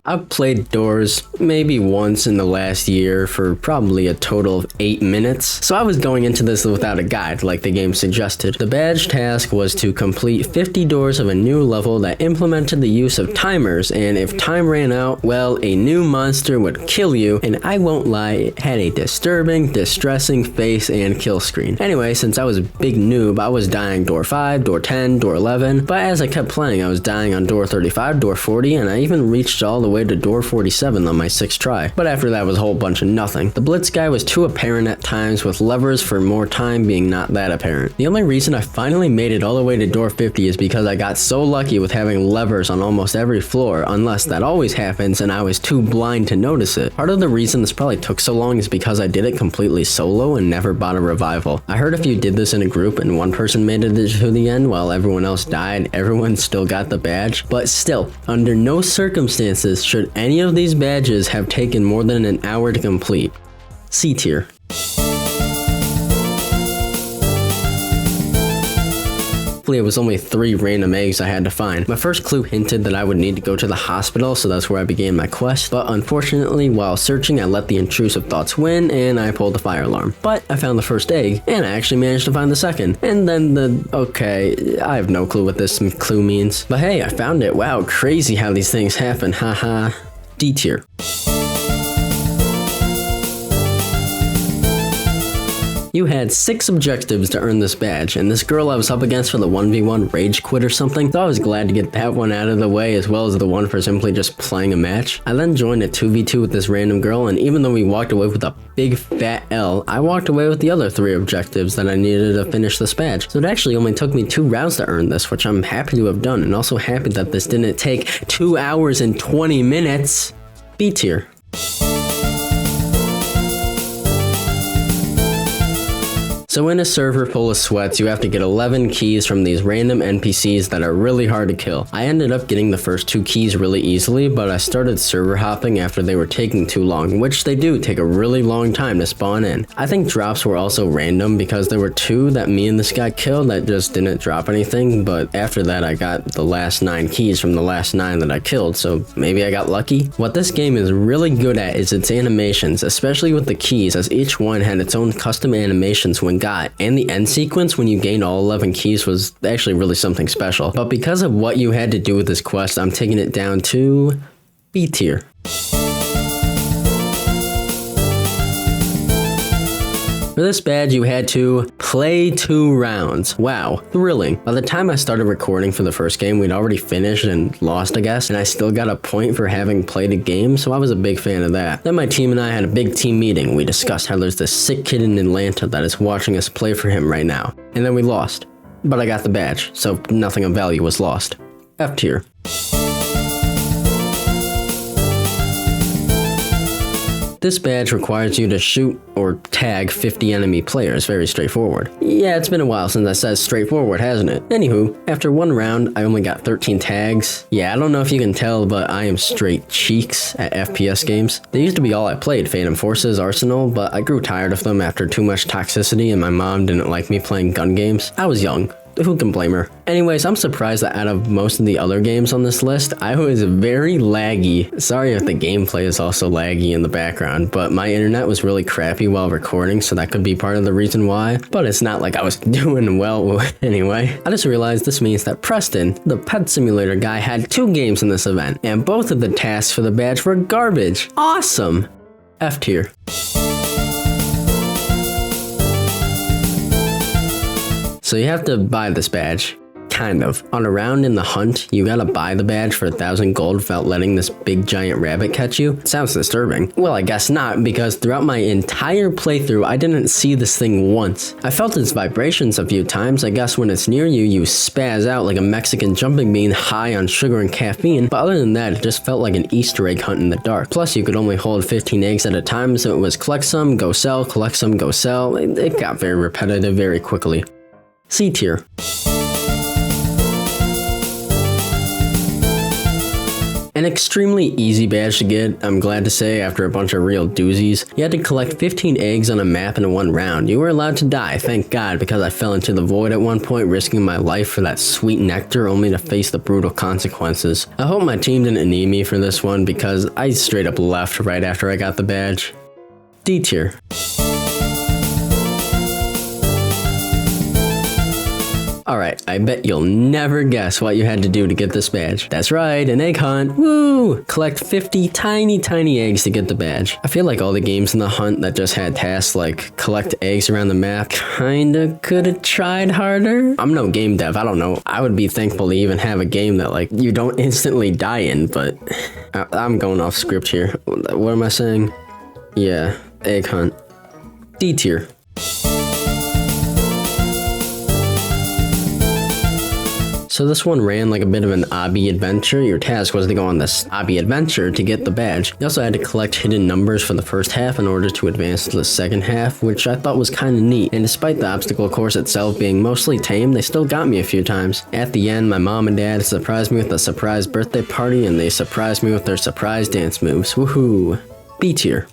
I've played Doors maybe once in the last year for probably a total of 8 minutes, so I was going into this without a guide like the game suggested. The badge task was to complete 50 doors of a new level that implemented the use of timers, and if time ran out, well, a new monster would kill you, and I won't lie, it had a disturbing, distressing face and kill screen. Anyway, since I was a big noob, I was dying door 5, door 10, door 11, but as I kept playing, I was dying on door 35, door 40, and I even reached all the way to door 47 on my 6th try. But after that was a whole bunch of nothing. The blitz guy was too apparent at times, with levers for more time being not that apparent. The only reason I finally made it all the way to door 50 is because I got so lucky with having levers on almost every floor, unless that always happens and I was too blind to notice it. Part of the reason this probably took so long is because I did it completely solo and never bought a revival. I heard if you did this in a group and one person made it to the end while everyone else died, everyone still got the badge. But still, under no circumstances should any of these badges have taken more than an hour to complete. C tier. It was only 3 random eggs I had to find. My first clue hinted that I would need to go to the hospital, so that's where I began my quest, but unfortunately, while searching, I let the intrusive thoughts win, and I pulled the fire alarm. But I found the first egg, and I actually managed to find the second. And then okay, I have no clue what this clue means. But hey, I found it. Wow, crazy how these things happen, haha. D tier. You had 6 objectives to earn this badge, and this girl I was up against for the 1v1 rage quit or something, so I was glad to get that one out of the way, as well as the one for simply just playing a match. I then joined a 2v2 with this random girl, and even though we walked away with a big fat L, I walked away with the other 3 objectives that I needed to finish this badge. So it actually only took me 2 rounds to earn this, which I'm happy to have done, and also happy that this didn't take 2 hours and 20 minutes. B tier. So in a server full of sweats, you have to get 11 keys from these random NPCs that are really hard to kill. I ended up getting the first 2 keys really easily, but I started server hopping after they were taking too long, which they do take a really long time to spawn in. I think drops were also random because there were 2 that me and this guy killed that just didn't drop anything, but after that I got the last 9 keys from the last 9 that I killed, so maybe I got lucky? What this game is really good at is its animations, especially with the keys, as each one had its own custom animations when got, and the end sequence when you gained all 11 keys was actually really something special. But because of what you had to do with this quest, I'm taking it down to B tier. For this badge, you had to play 2 rounds. Wow, thrilling. By the time I started recording for the first game, we'd already finished and lost, I guess, and I still got a point for having played a game, so I was a big fan of that. Then my team and I had a big team meeting. We discussed how there's this sick kid in Atlanta that is watching us play for him right now. And then we lost. But I got the badge, so nothing of value was lost. F tier. This badge requires you to shoot or tag 50 enemy players, very straightforward. Yeah, it's been a while since I said straightforward, hasn't it? Anywho, after 1 round, I only got 13 tags. Yeah, I don't know if you can tell, but I am straight cheeks at FPS games. They used to be all I played, Phantom Forces, Arsenal, but I grew tired of them after too much toxicity and my mom didn't like me playing gun games. I was young. Who can blame her? Anyways, I'm surprised that out of most of the other games on this list, I was very laggy. Sorry if the gameplay is also laggy in the background, but my internet was really crappy while recording, so that could be part of the reason why. But it's not like I was doing well anyway. I just realized this means that Preston, the pet simulator guy, had 2 games in this event, and both of the tasks for the badge were garbage. Awesome! F tier. So you have to buy this badge. Kind of. On a round in the hunt, you gotta buy the badge for 1,000 gold without letting this big giant rabbit catch you. It sounds disturbing. Well, I guess not, because throughout my entire playthrough, I didn't see this thing once. I felt its vibrations a few times. I guess when it's near you, you spaz out like a Mexican jumping bean high on sugar and caffeine, but other than that, it just felt like an Easter egg hunt in the dark. Plus, you could only hold 15 eggs at a time, so it was collect some, go sell, collect some, go sell. It got very repetitive very quickly. C tier. An extremely easy badge to get, I'm glad to say, after a bunch of real doozies. You had to collect 15 eggs on a map in 1 round. You were allowed to die, thank God, because I fell into the void at one point, risking my life for that sweet nectar only to face the brutal consequences. I hope my team didn't need me for this one because I straight up left right after I got the badge. D tier. Alright, I bet you'll never guess what you had to do to get this badge. That's right, an egg hunt. Woo! Collect 50 tiny eggs to get the badge. I feel like all the games in the hunt that just had tasks like collect eggs around the map kinda could've tried harder. I'm no game dev, I don't know. I would be thankful to even have a game that like you don't instantly die in, but I'm going off script here. What am I saying? Yeah, egg hunt. D tier. So this one ran like a bit of an obby adventure. Your task was to go on this obby adventure to get the badge. You also had to collect hidden numbers for the first half in order to advance to the second half, which I thought was kind of neat. And despite the obstacle course itself being mostly tame, they still got me a few times. At the end, my mom and dad surprised me with a surprise birthday party, and they surprised me with their surprise dance moves. Woohoo! B tier.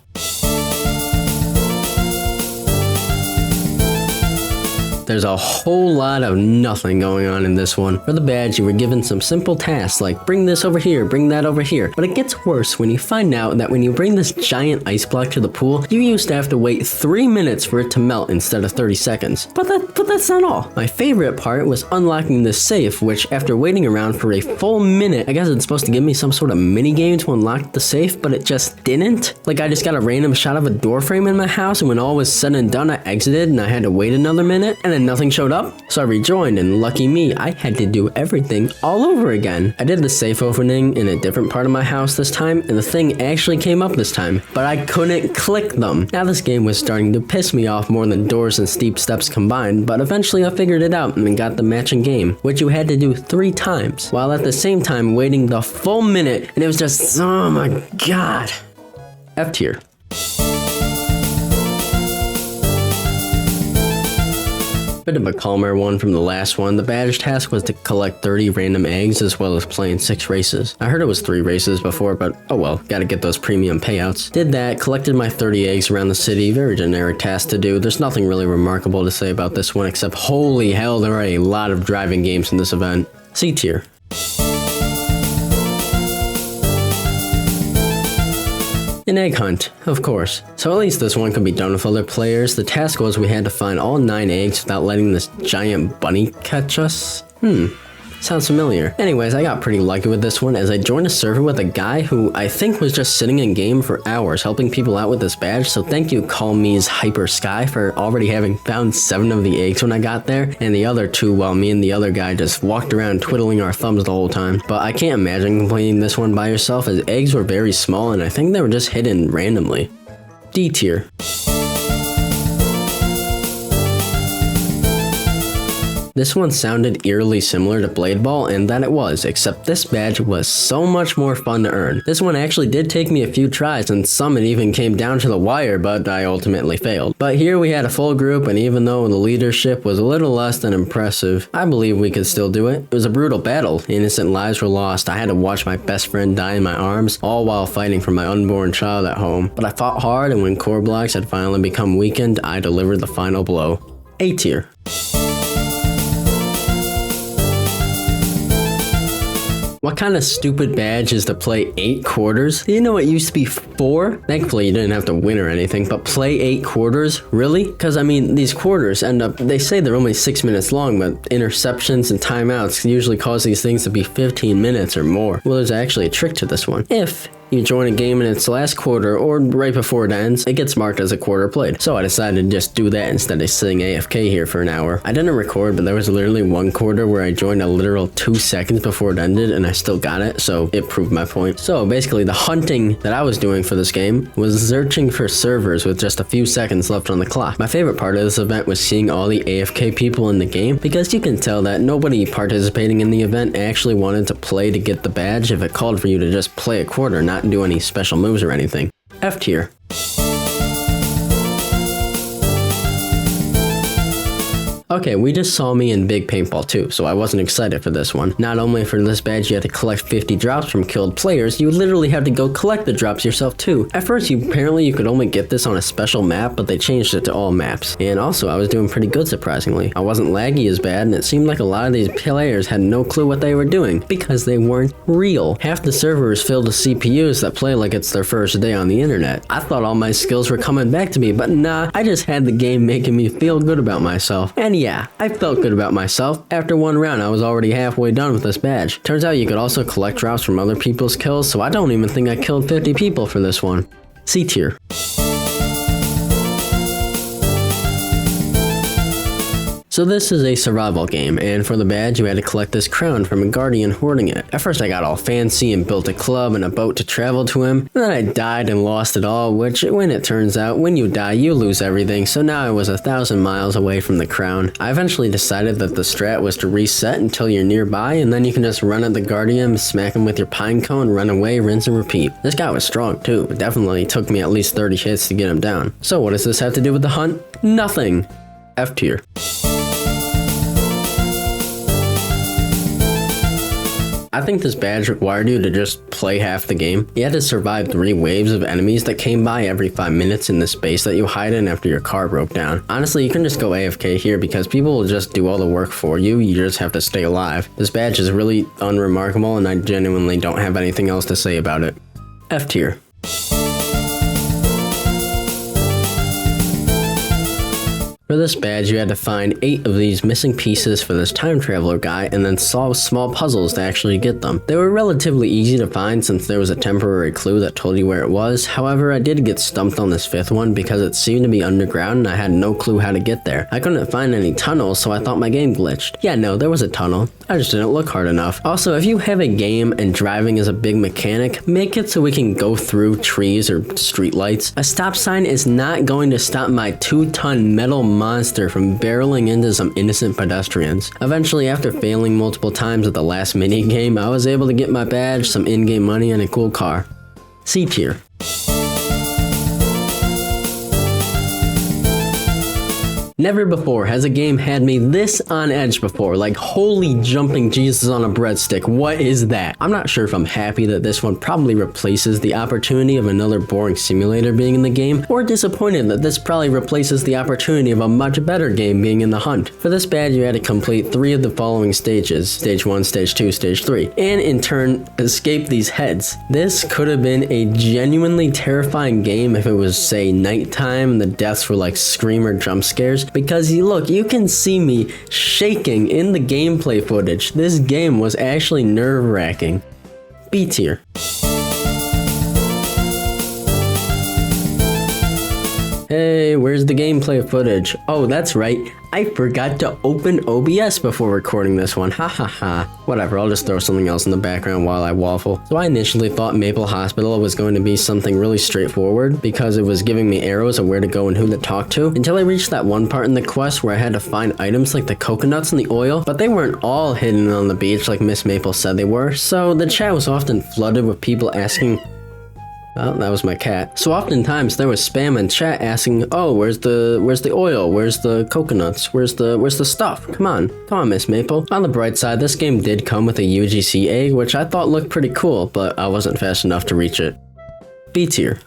There's a whole lot of nothing going on in this one. For the badge, you were given some simple tasks like bring this over here, bring that over here. But it gets worse when you find out that when you bring this giant ice block to the pool, you used to have to wait 3 minutes for it to melt instead of 30 seconds. But that's not all. My favorite part was unlocking this safe, which after waiting around for a full minute, I guess it's supposed to give me some sort of mini game to unlock the safe, but it just didn't. Like I just got a random shot of a door frame in my house, and when all was said and done, I exited and I had to wait another minute, and then nothing showed up. So I rejoined, and lucky me, I had to do everything all over again. I did the safe opening in a different part of my house this time, and the thing actually came up this time, but I couldn't click them. Now this game was starting to piss me off more than doors and steep steps combined, but eventually I figured it out and got the matching game, which you had to do 3 times, while at the same time waiting the full minute, and it was just, oh my god. F tier. Bit of a calmer one from the last one. The badge task was to collect 30 random eggs as well as playing 6 races. I heard it was 3 races before, but oh well, gotta get those premium payouts. Did that, collected my 30 eggs around the city, very generic task to do. There's nothing really remarkable to say about this one except holy hell, there are a lot of driving games in this event. C tier. An egg hunt, of course. So at least this one could be done with other players. The task was we had to find all 9 eggs without letting this giant bunny catch us. Sounds familiar. Anyways, I got pretty lucky with this one as I joined a server with a guy who I think was just sitting in game for hours helping people out with this badge, so thank you Call Me's Hyper Sky for already having found 7 of the eggs when I got there, and the other 2 while me and the other guy just walked around twiddling our thumbs the whole time. But I can't imagine completing this one by yourself as eggs were very small and I think they were just hidden randomly. D tier. This one sounded eerily similar to Blade Ball, and that it was, except this badge was so much more fun to earn. This one actually did take me a few tries, and some it even came down to the wire, but I ultimately failed. But here we had a full group, and even though the leadership was a little less than impressive, I believe we could still do it. It was a brutal battle. Innocent lives were lost. I had to watch my best friend die in my arms, all while fighting for my unborn child at home. But I fought hard, and when core blocks had finally become weakened, I delivered the final blow. A tier. What kind of stupid badge is to play 8 quarters? Do you know it used to be 4? Thankfully you didn't have to win or anything, but play 8 quarters? Really? Because I mean, these quarters end up, they say they're only 6 minutes long, but interceptions and timeouts usually cause these things to be 15 minutes or more. Well, there's actually a trick to this one. If you join a game in its last quarter or right before it ends, it gets marked as a quarter played. So I decided to just do that instead of sitting AFK here for an hour. I didn't record, but there was literally one quarter where I joined a literal 2 seconds before it ended and I still got it, so it proved my point. So basically the hunting that I was doing for this game was searching for servers with just a few seconds left on the clock. My favorite part of this event was seeing all the AFK people in the game because you can tell that nobody participating in the event actually wanted to play to get the badge if it called for you to just play a quarter, not do any special moves or anything. F tier. Okay, we just saw me in Big Paintball 2, so I wasn't excited for this one. Not only for this badge you had to collect 50 drops from killed players, you literally had to go collect the drops yourself too. At first, apparently you could only get this on a special map, but they changed it to all maps. And also, I was doing pretty good surprisingly. I wasn't laggy as bad, and it seemed like a lot of these players had no clue what they were doing, because they weren't real. Half the server is filled with CPUs that play like it's their first day on the internet. I thought all my skills were coming back to me, but nah, I just had the game making me feel good about myself. And yeah, I felt good about myself. After one round, I was already halfway done with this badge. Turns out you could also collect drops from other people's kills, so I don't even think I killed 50 people for this one. C tier. So this is a survival game, and for the badge you had to collect this crown from a guardian hoarding it. At first I got all fancy and built a club and a boat to travel to him, and then I died and lost it all, which when it turns out, when you die you lose everything, so now I was 1,000 miles away from the crown. I eventually decided that the strat was to reset until you're nearby, and then you can just run at the guardian, smack him with your pine cone, run away, rinse and repeat. This guy was strong too, it definitely took me at least 30 hits to get him down. So what does this have to do with the hunt? Nothing. F tier. I think this badge required you to just play half the game. You had to survive 3 waves of enemies that came by every 5 minutes in the space that you hide in after your car broke down. Honestly, you can just go AFK here because people will just do all the work for you, you just have to stay alive. This badge is really unremarkable and I genuinely don't have anything else to say about it. F tier. For this badge, you had to find 8 of these missing pieces for this time traveler guy and then solve small puzzles to actually get them. They were relatively easy to find since there was a temporary clue that told you where it was. However, I did get stumped on this 5th one because it seemed to be underground and I had no clue how to get there. I couldn't find any tunnels, so I thought my game glitched. Yeah, no, there was a tunnel. I just didn't look hard enough. Also, if you have a game and driving is a big mechanic, make it so we can go through trees or streetlights. A stop sign is not going to stop my 2-ton metal monster from barreling into some innocent pedestrians. Eventually, after failing multiple times at the last mini game, I was able to get my badge, some in-game money, and a cool car. C tier. Never before has a game had me this on edge before, like holy jumping Jesus on a breadstick, what is that? I'm not sure if I'm happy that this one probably replaces the opportunity of another boring simulator being in the game, or disappointed that this probably replaces the opportunity of a much better game being in the hunt. For this badge you had to complete 3 of the following stages, stage 1, stage 2, stage 3, and in turn escape these heads. This could have been a genuinely terrifying game if it was, say, nighttime and the deaths were like screamer jump scares. Because look, you can see me shaking in the gameplay footage. This game was actually nerve-wracking. B tier. Hey, where's the gameplay footage? Oh, that's right. I forgot to open OBS before recording this one. Ha ha ha. Whatever, I'll just throw something else in the background while I waffle. So I initially thought Maple Hospital was going to be something really straightforward because it was giving me arrows of where to go and who to talk to, until I reached that one part in the quest where I had to find items like the coconuts and the oil, but they weren't all hidden on the beach like Miss Maple said they were, so the chat was often flooded with people asking. Oh, that was my cat. So oftentimes there was spam in chat asking, oh, where's the oil? Where's the coconuts? Where's the stuff? Come on, Miss Maple. On the bright side, this game did come with a UGC egg, which I thought looked pretty cool, but I wasn't fast enough to reach it. B tier.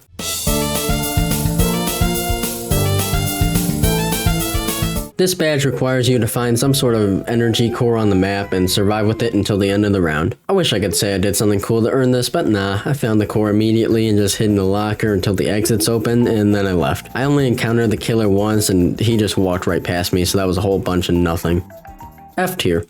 This badge requires you to find some sort of energy core on the map and survive with it until the end of the round. I wish I could say I did something cool to earn this, but nah, I found the core immediately and just hid in the locker until the exits open, and then I left. I only encountered the killer once and he just walked right past me, so that was a whole bunch of nothing. F tier.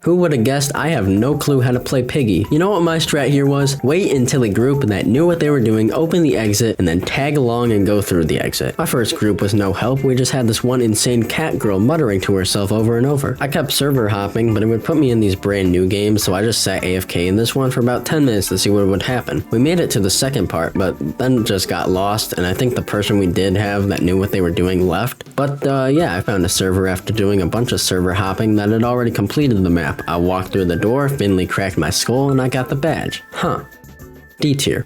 Who would have guessed I have no clue how to play Piggy? You know what my strat here was? Wait until a group that knew what they were doing open the exit and then tag along and go through the exit. My first group was no help, we just had this one insane cat girl muttering to herself over and over. I kept server hopping, but it would put me in these brand new games, so I just sat AFK in this one for about 10 minutes to see what would happen. We made it to the second part, but then just got lost, and I think the person we did have that knew what they were doing left. But yeah, I found a server after doing a bunch of server hopping that had already completed the map. I walked through the door, Finley cracked my skull, and I got the badge. Huh. D tier.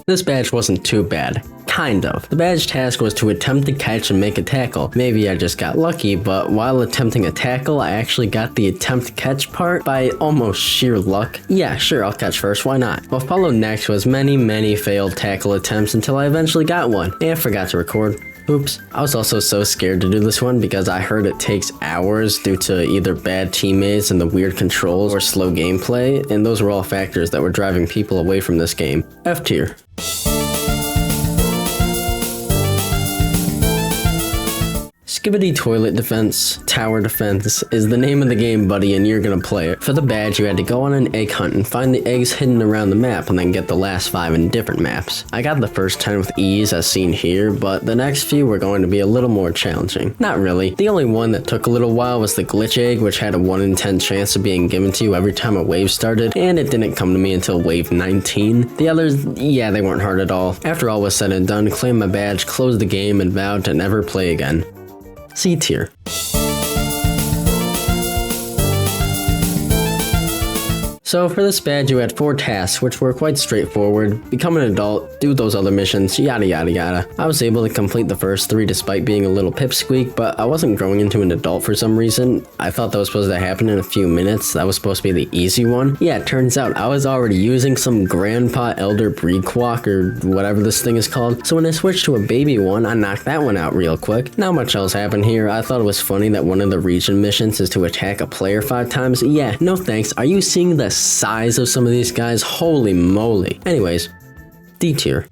This badge wasn't too bad. Kind of. The badge task was to attempt to catch and make a tackle. Maybe I just got lucky, but while attempting a tackle, I actually got the attempt catch part by almost sheer luck. Yeah, sure, I'll catch first, why not? What followed next was many failed tackle attempts until I eventually got one, and forgot to record. Oops. I was also so scared to do this one because I heard it takes hours due to either bad teammates and the weird controls or slow gameplay, and those were all factors that were driving people away from this game. F tier. Skibbity Toilet Defense, Tower Defense is the name of the game, buddy, and you're gonna play it. For the badge, you had to go on an egg hunt and find the eggs hidden around the map and then get the last 5 in different maps. I got the first 10 with ease as seen here, but the next few were going to be a little more challenging. Not really. The only one that took a little while was the glitch egg, which had a 1 in 10 chance of being given to you every time a wave started, and it didn't come to me until wave 19. The others, yeah, they weren't hard at all. After all was said and done, claimed my badge, closed the game, and vowed to never play again. C tier. So for this badge you had 4 tasks, which were quite straightforward: become an adult, do those other missions, yada yada yada. I was able to complete the first 3 despite being a little pipsqueak, but I wasn't growing into an adult for some reason. I thought that was supposed to happen in a few minutes, that was supposed to be the easy one. Yeah, it turns out I was already using some grandpa elder breed quack or whatever this thing is called, so when I switched to a baby one, I knocked that one out real quick. Not much else happened here. I thought it was funny that one of the region missions is to attack a player 5 times. Yeah, no thanks. Are you seeing the size of some of these guys? Holy moly. Anyways, D tier.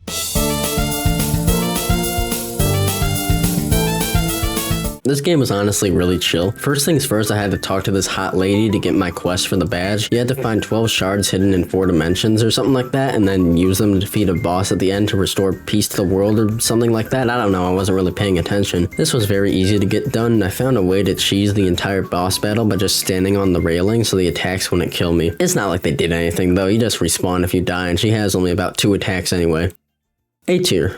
This game was honestly really chill. First things first, I had to talk to this hot lady to get my quest for the badge. You had to find 12 shards hidden in 4 dimensions or something like that, and then use them to defeat a boss at the end to restore peace to the world or something like that. I don't know, I wasn't really paying attention. This was very easy to get done, and I found a way to cheese the entire boss battle by just standing on the railing so the attacks wouldn't kill me. It's not like they did anything though, you just respawn if you die, and she has only about 2 attacks anyway. A tier.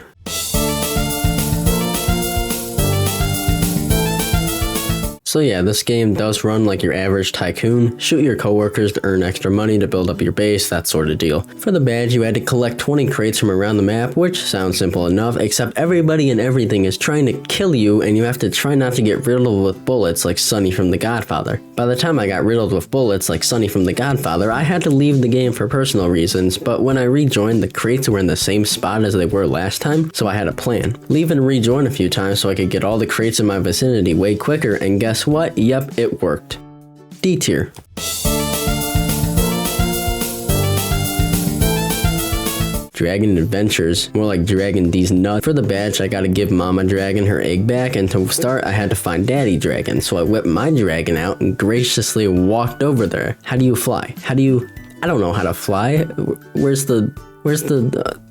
So yeah, this game does run like your average tycoon. Shoot your coworkers to earn extra money to build up your base, that sort of deal. For the badge, you had to collect 20 crates from around the map, which sounds simple enough, except everybody and everything is trying to kill you and you have to try not to get riddled with bullets like Sonny from The Godfather. By the time I got riddled with bullets like Sonny from The Godfather, I had to leave the game for personal reasons, but when I rejoined, the crates were in the same spot as they were last time, so I had a plan. Leave and rejoin a few times so I could get all the crates in my vicinity way quicker, and guess what? Yep, it worked. D tier. Dragon Adventures, more like Dragon D's nut. For the badge, I gotta give Mama Dragon her egg back, and to start, I had to find Daddy Dragon, so I whipped my dragon out and graciously walked over there. How do you fly? I don't know how to fly.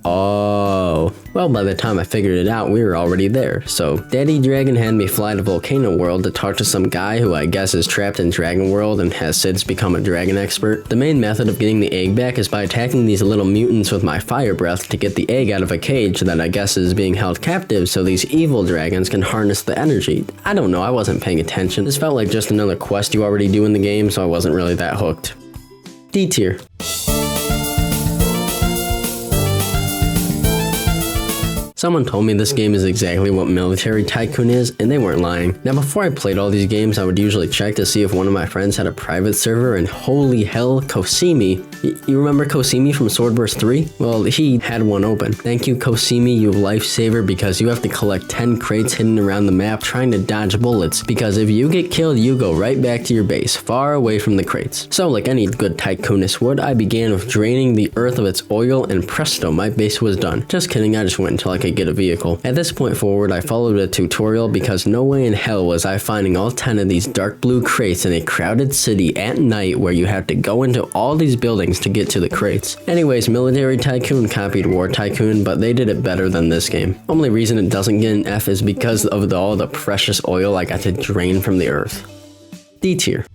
Oh. Well, by the time I figured it out, we were already there. So, Daddy Dragon had me fly to Volcano World to talk to some guy who I guess is trapped in Dragon World and has since become a dragon expert. The main method of getting the egg back is by attacking these little mutants with my fire breath to get the egg out of a cage that I guess is being held captive so these evil dragons can harness the energy. I don't know, I wasn't paying attention. This felt like just another quest you already do in the game, so I wasn't really that hooked. D tier. Someone told me this game is exactly what Military Tycoon is, and they weren't lying. Now, before I played all these games, I would usually check to see if one of my friends had a private server, and holy hell, Kosimi. You remember Kosimi from Swordburst 3? Well, he had one open. Thank you, Kosimi, you lifesaver, because you have to collect 10 crates hidden around the map trying to dodge bullets, because if you get killed, you go right back to your base, far away from the crates. So, like any good tycoonist would, I began with draining the earth of its oil, and presto, my base was done. Just kidding, I just went until I could get a vehicle. At this point forward, I followed a tutorial because no way in hell was I finding all 10 of these dark blue crates in a crowded city at night where you had to go into all these buildings to get to the crates. Anyways, Military Tycoon copied War Tycoon, but they did it better than this game. Only reason it doesn't get an F is because of all the precious oil I got to drain from the earth. D tier.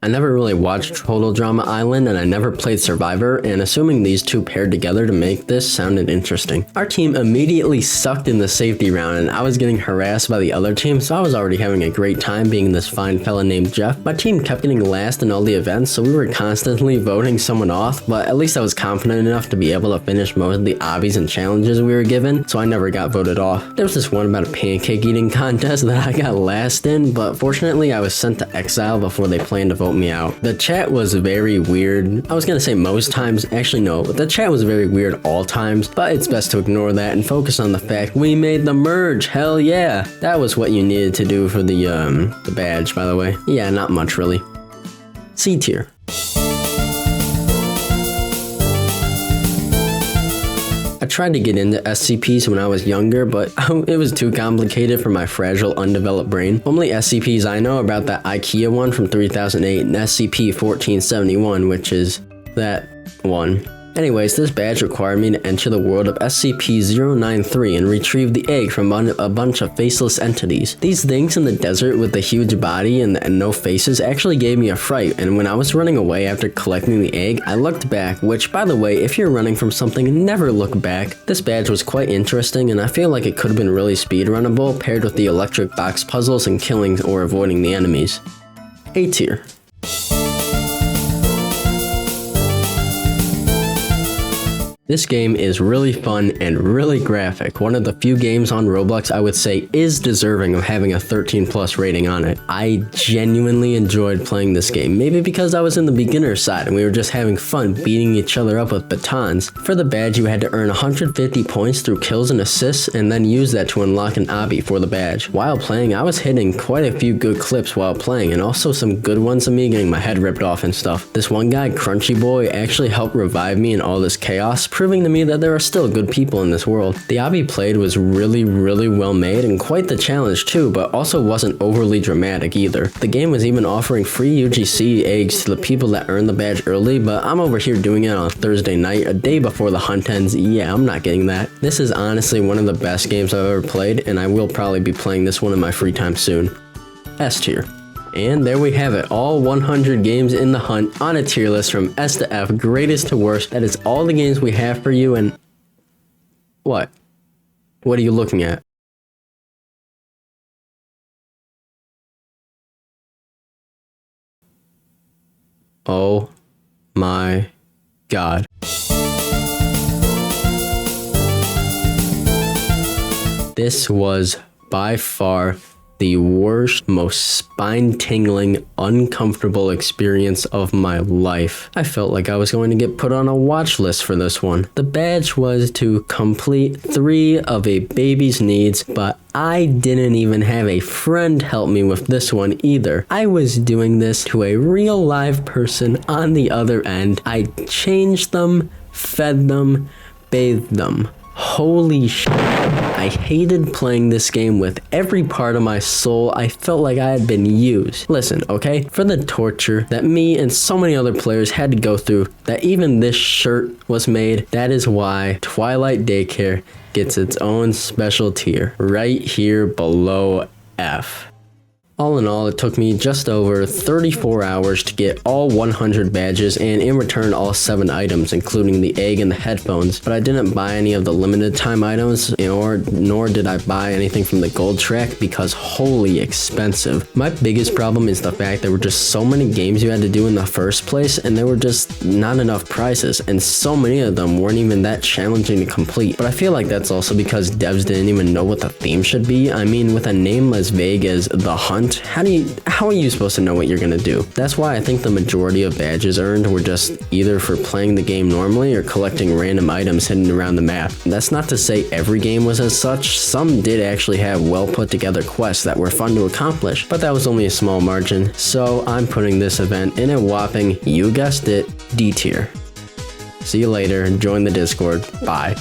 I never really watched Total Drama Island, and I never played Survivor, and assuming these two paired together to make this sounded interesting. Our team immediately sucked in the safety round, and I was getting harassed by the other team, so I was already having a great time being this fine fella named Jeff. My team kept getting last in all the events, so we were constantly voting someone off, but at least I was confident enough to be able to finish most of the obbies and challenges we were given, so I never got voted off. There was this one about a pancake eating contest that I got last in, but fortunately I was sent to exile before they planned to vote me out. The chat was very weird. I was gonna say most times, actually no, the chat was very weird all times, but it's best to ignore that and focus on the fact we made the merge. Hell yeah. That was what you needed to do for the badge, by the way. Yeah, not much really. C tier. I tried to get into SCPs when I was younger, but it was too complicated for my fragile, undeveloped brain. Only SCPs I know about that IKEA one from 3008 and SCP-1471, which is that one. Anyways, this badge required me to enter the world of SCP-093 and retrieve the egg from a bunch of faceless entities. These things in the desert with the huge body and no faces actually gave me a fright, and when I was running away after collecting the egg, I looked back, which, by the way, if you're running from something, never look back. This badge was quite interesting, and I feel like it could have been really speedrunnable paired with the electric box puzzles and killing or avoiding the enemies. A tier. This game is really fun and really graphic. One of the few games on Roblox I would say is deserving of having a 13+ rating on it. I genuinely enjoyed playing this game, maybe because I was in the beginner side and we were just having fun beating each other up with batons. For the badge, you had to earn 150 points through kills and assists and then use that to unlock an obby for the badge. While playing, I was hitting quite a few good clips while playing, and also some good ones of me getting my head ripped off and stuff. This one guy, Crunchy Boy, actually helped revive me in all this chaos, proving to me that there are still good people in this world. The obby played was really well made and quite the challenge too, but also wasn't overly dramatic either. The game was even offering free UGC eggs to the people that earned the badge early, but I'm over here doing it on Thursday night, a day before the hunt ends. Yeah, I'm not getting that. This is honestly one of the best games I've ever played, and I will probably be playing this one in my free time soon. S tier. And there we have it, all 100 games in the hunt on a tier list from S to F, greatest to worst. That is all the games we have for you, and what? What are you looking at? Oh my God. This was by far the worst, most spine-tingling, uncomfortable experience of my life. I felt like I was going to get put on a watch list for this one. The badge was to complete 3 of a baby's needs, but I didn't even have a friend help me with this one either. I was doing this to a real live person on the other end. I changed them, fed them, bathed them. Holy shit. I hated playing this game with every part of my soul. I felt like I had been used. Listen, okay? For the torture that me and so many other players had to go through, that even this shirt was made, that is why Twilight Daycare gets its own special tier right here below F. All in all, it took me just over 34 hours to get all 100 badges and in return all 7 items, including the egg and the headphones, but I didn't buy any of the limited time items, nor did I buy anything from the gold track because holy expensive. My biggest problem is the fact there were just so many games you had to do in the first place and there were just not enough prizes, and so many of them weren't even that challenging to complete. But I feel like that's also because devs didn't even know what the theme should be. I mean, with a name as vague as The Hunt, how are you supposed to know what you're gonna do? That's why I think the majority of badges earned were just either for playing the game normally or collecting random items hidden around the map. That's not to say every game was as such. Some did actually have well put together quests that were fun to accomplish, but that was only a small margin, so I'm putting this event in a whopping, you guessed it, D tier. See you later, join the Discord, bye.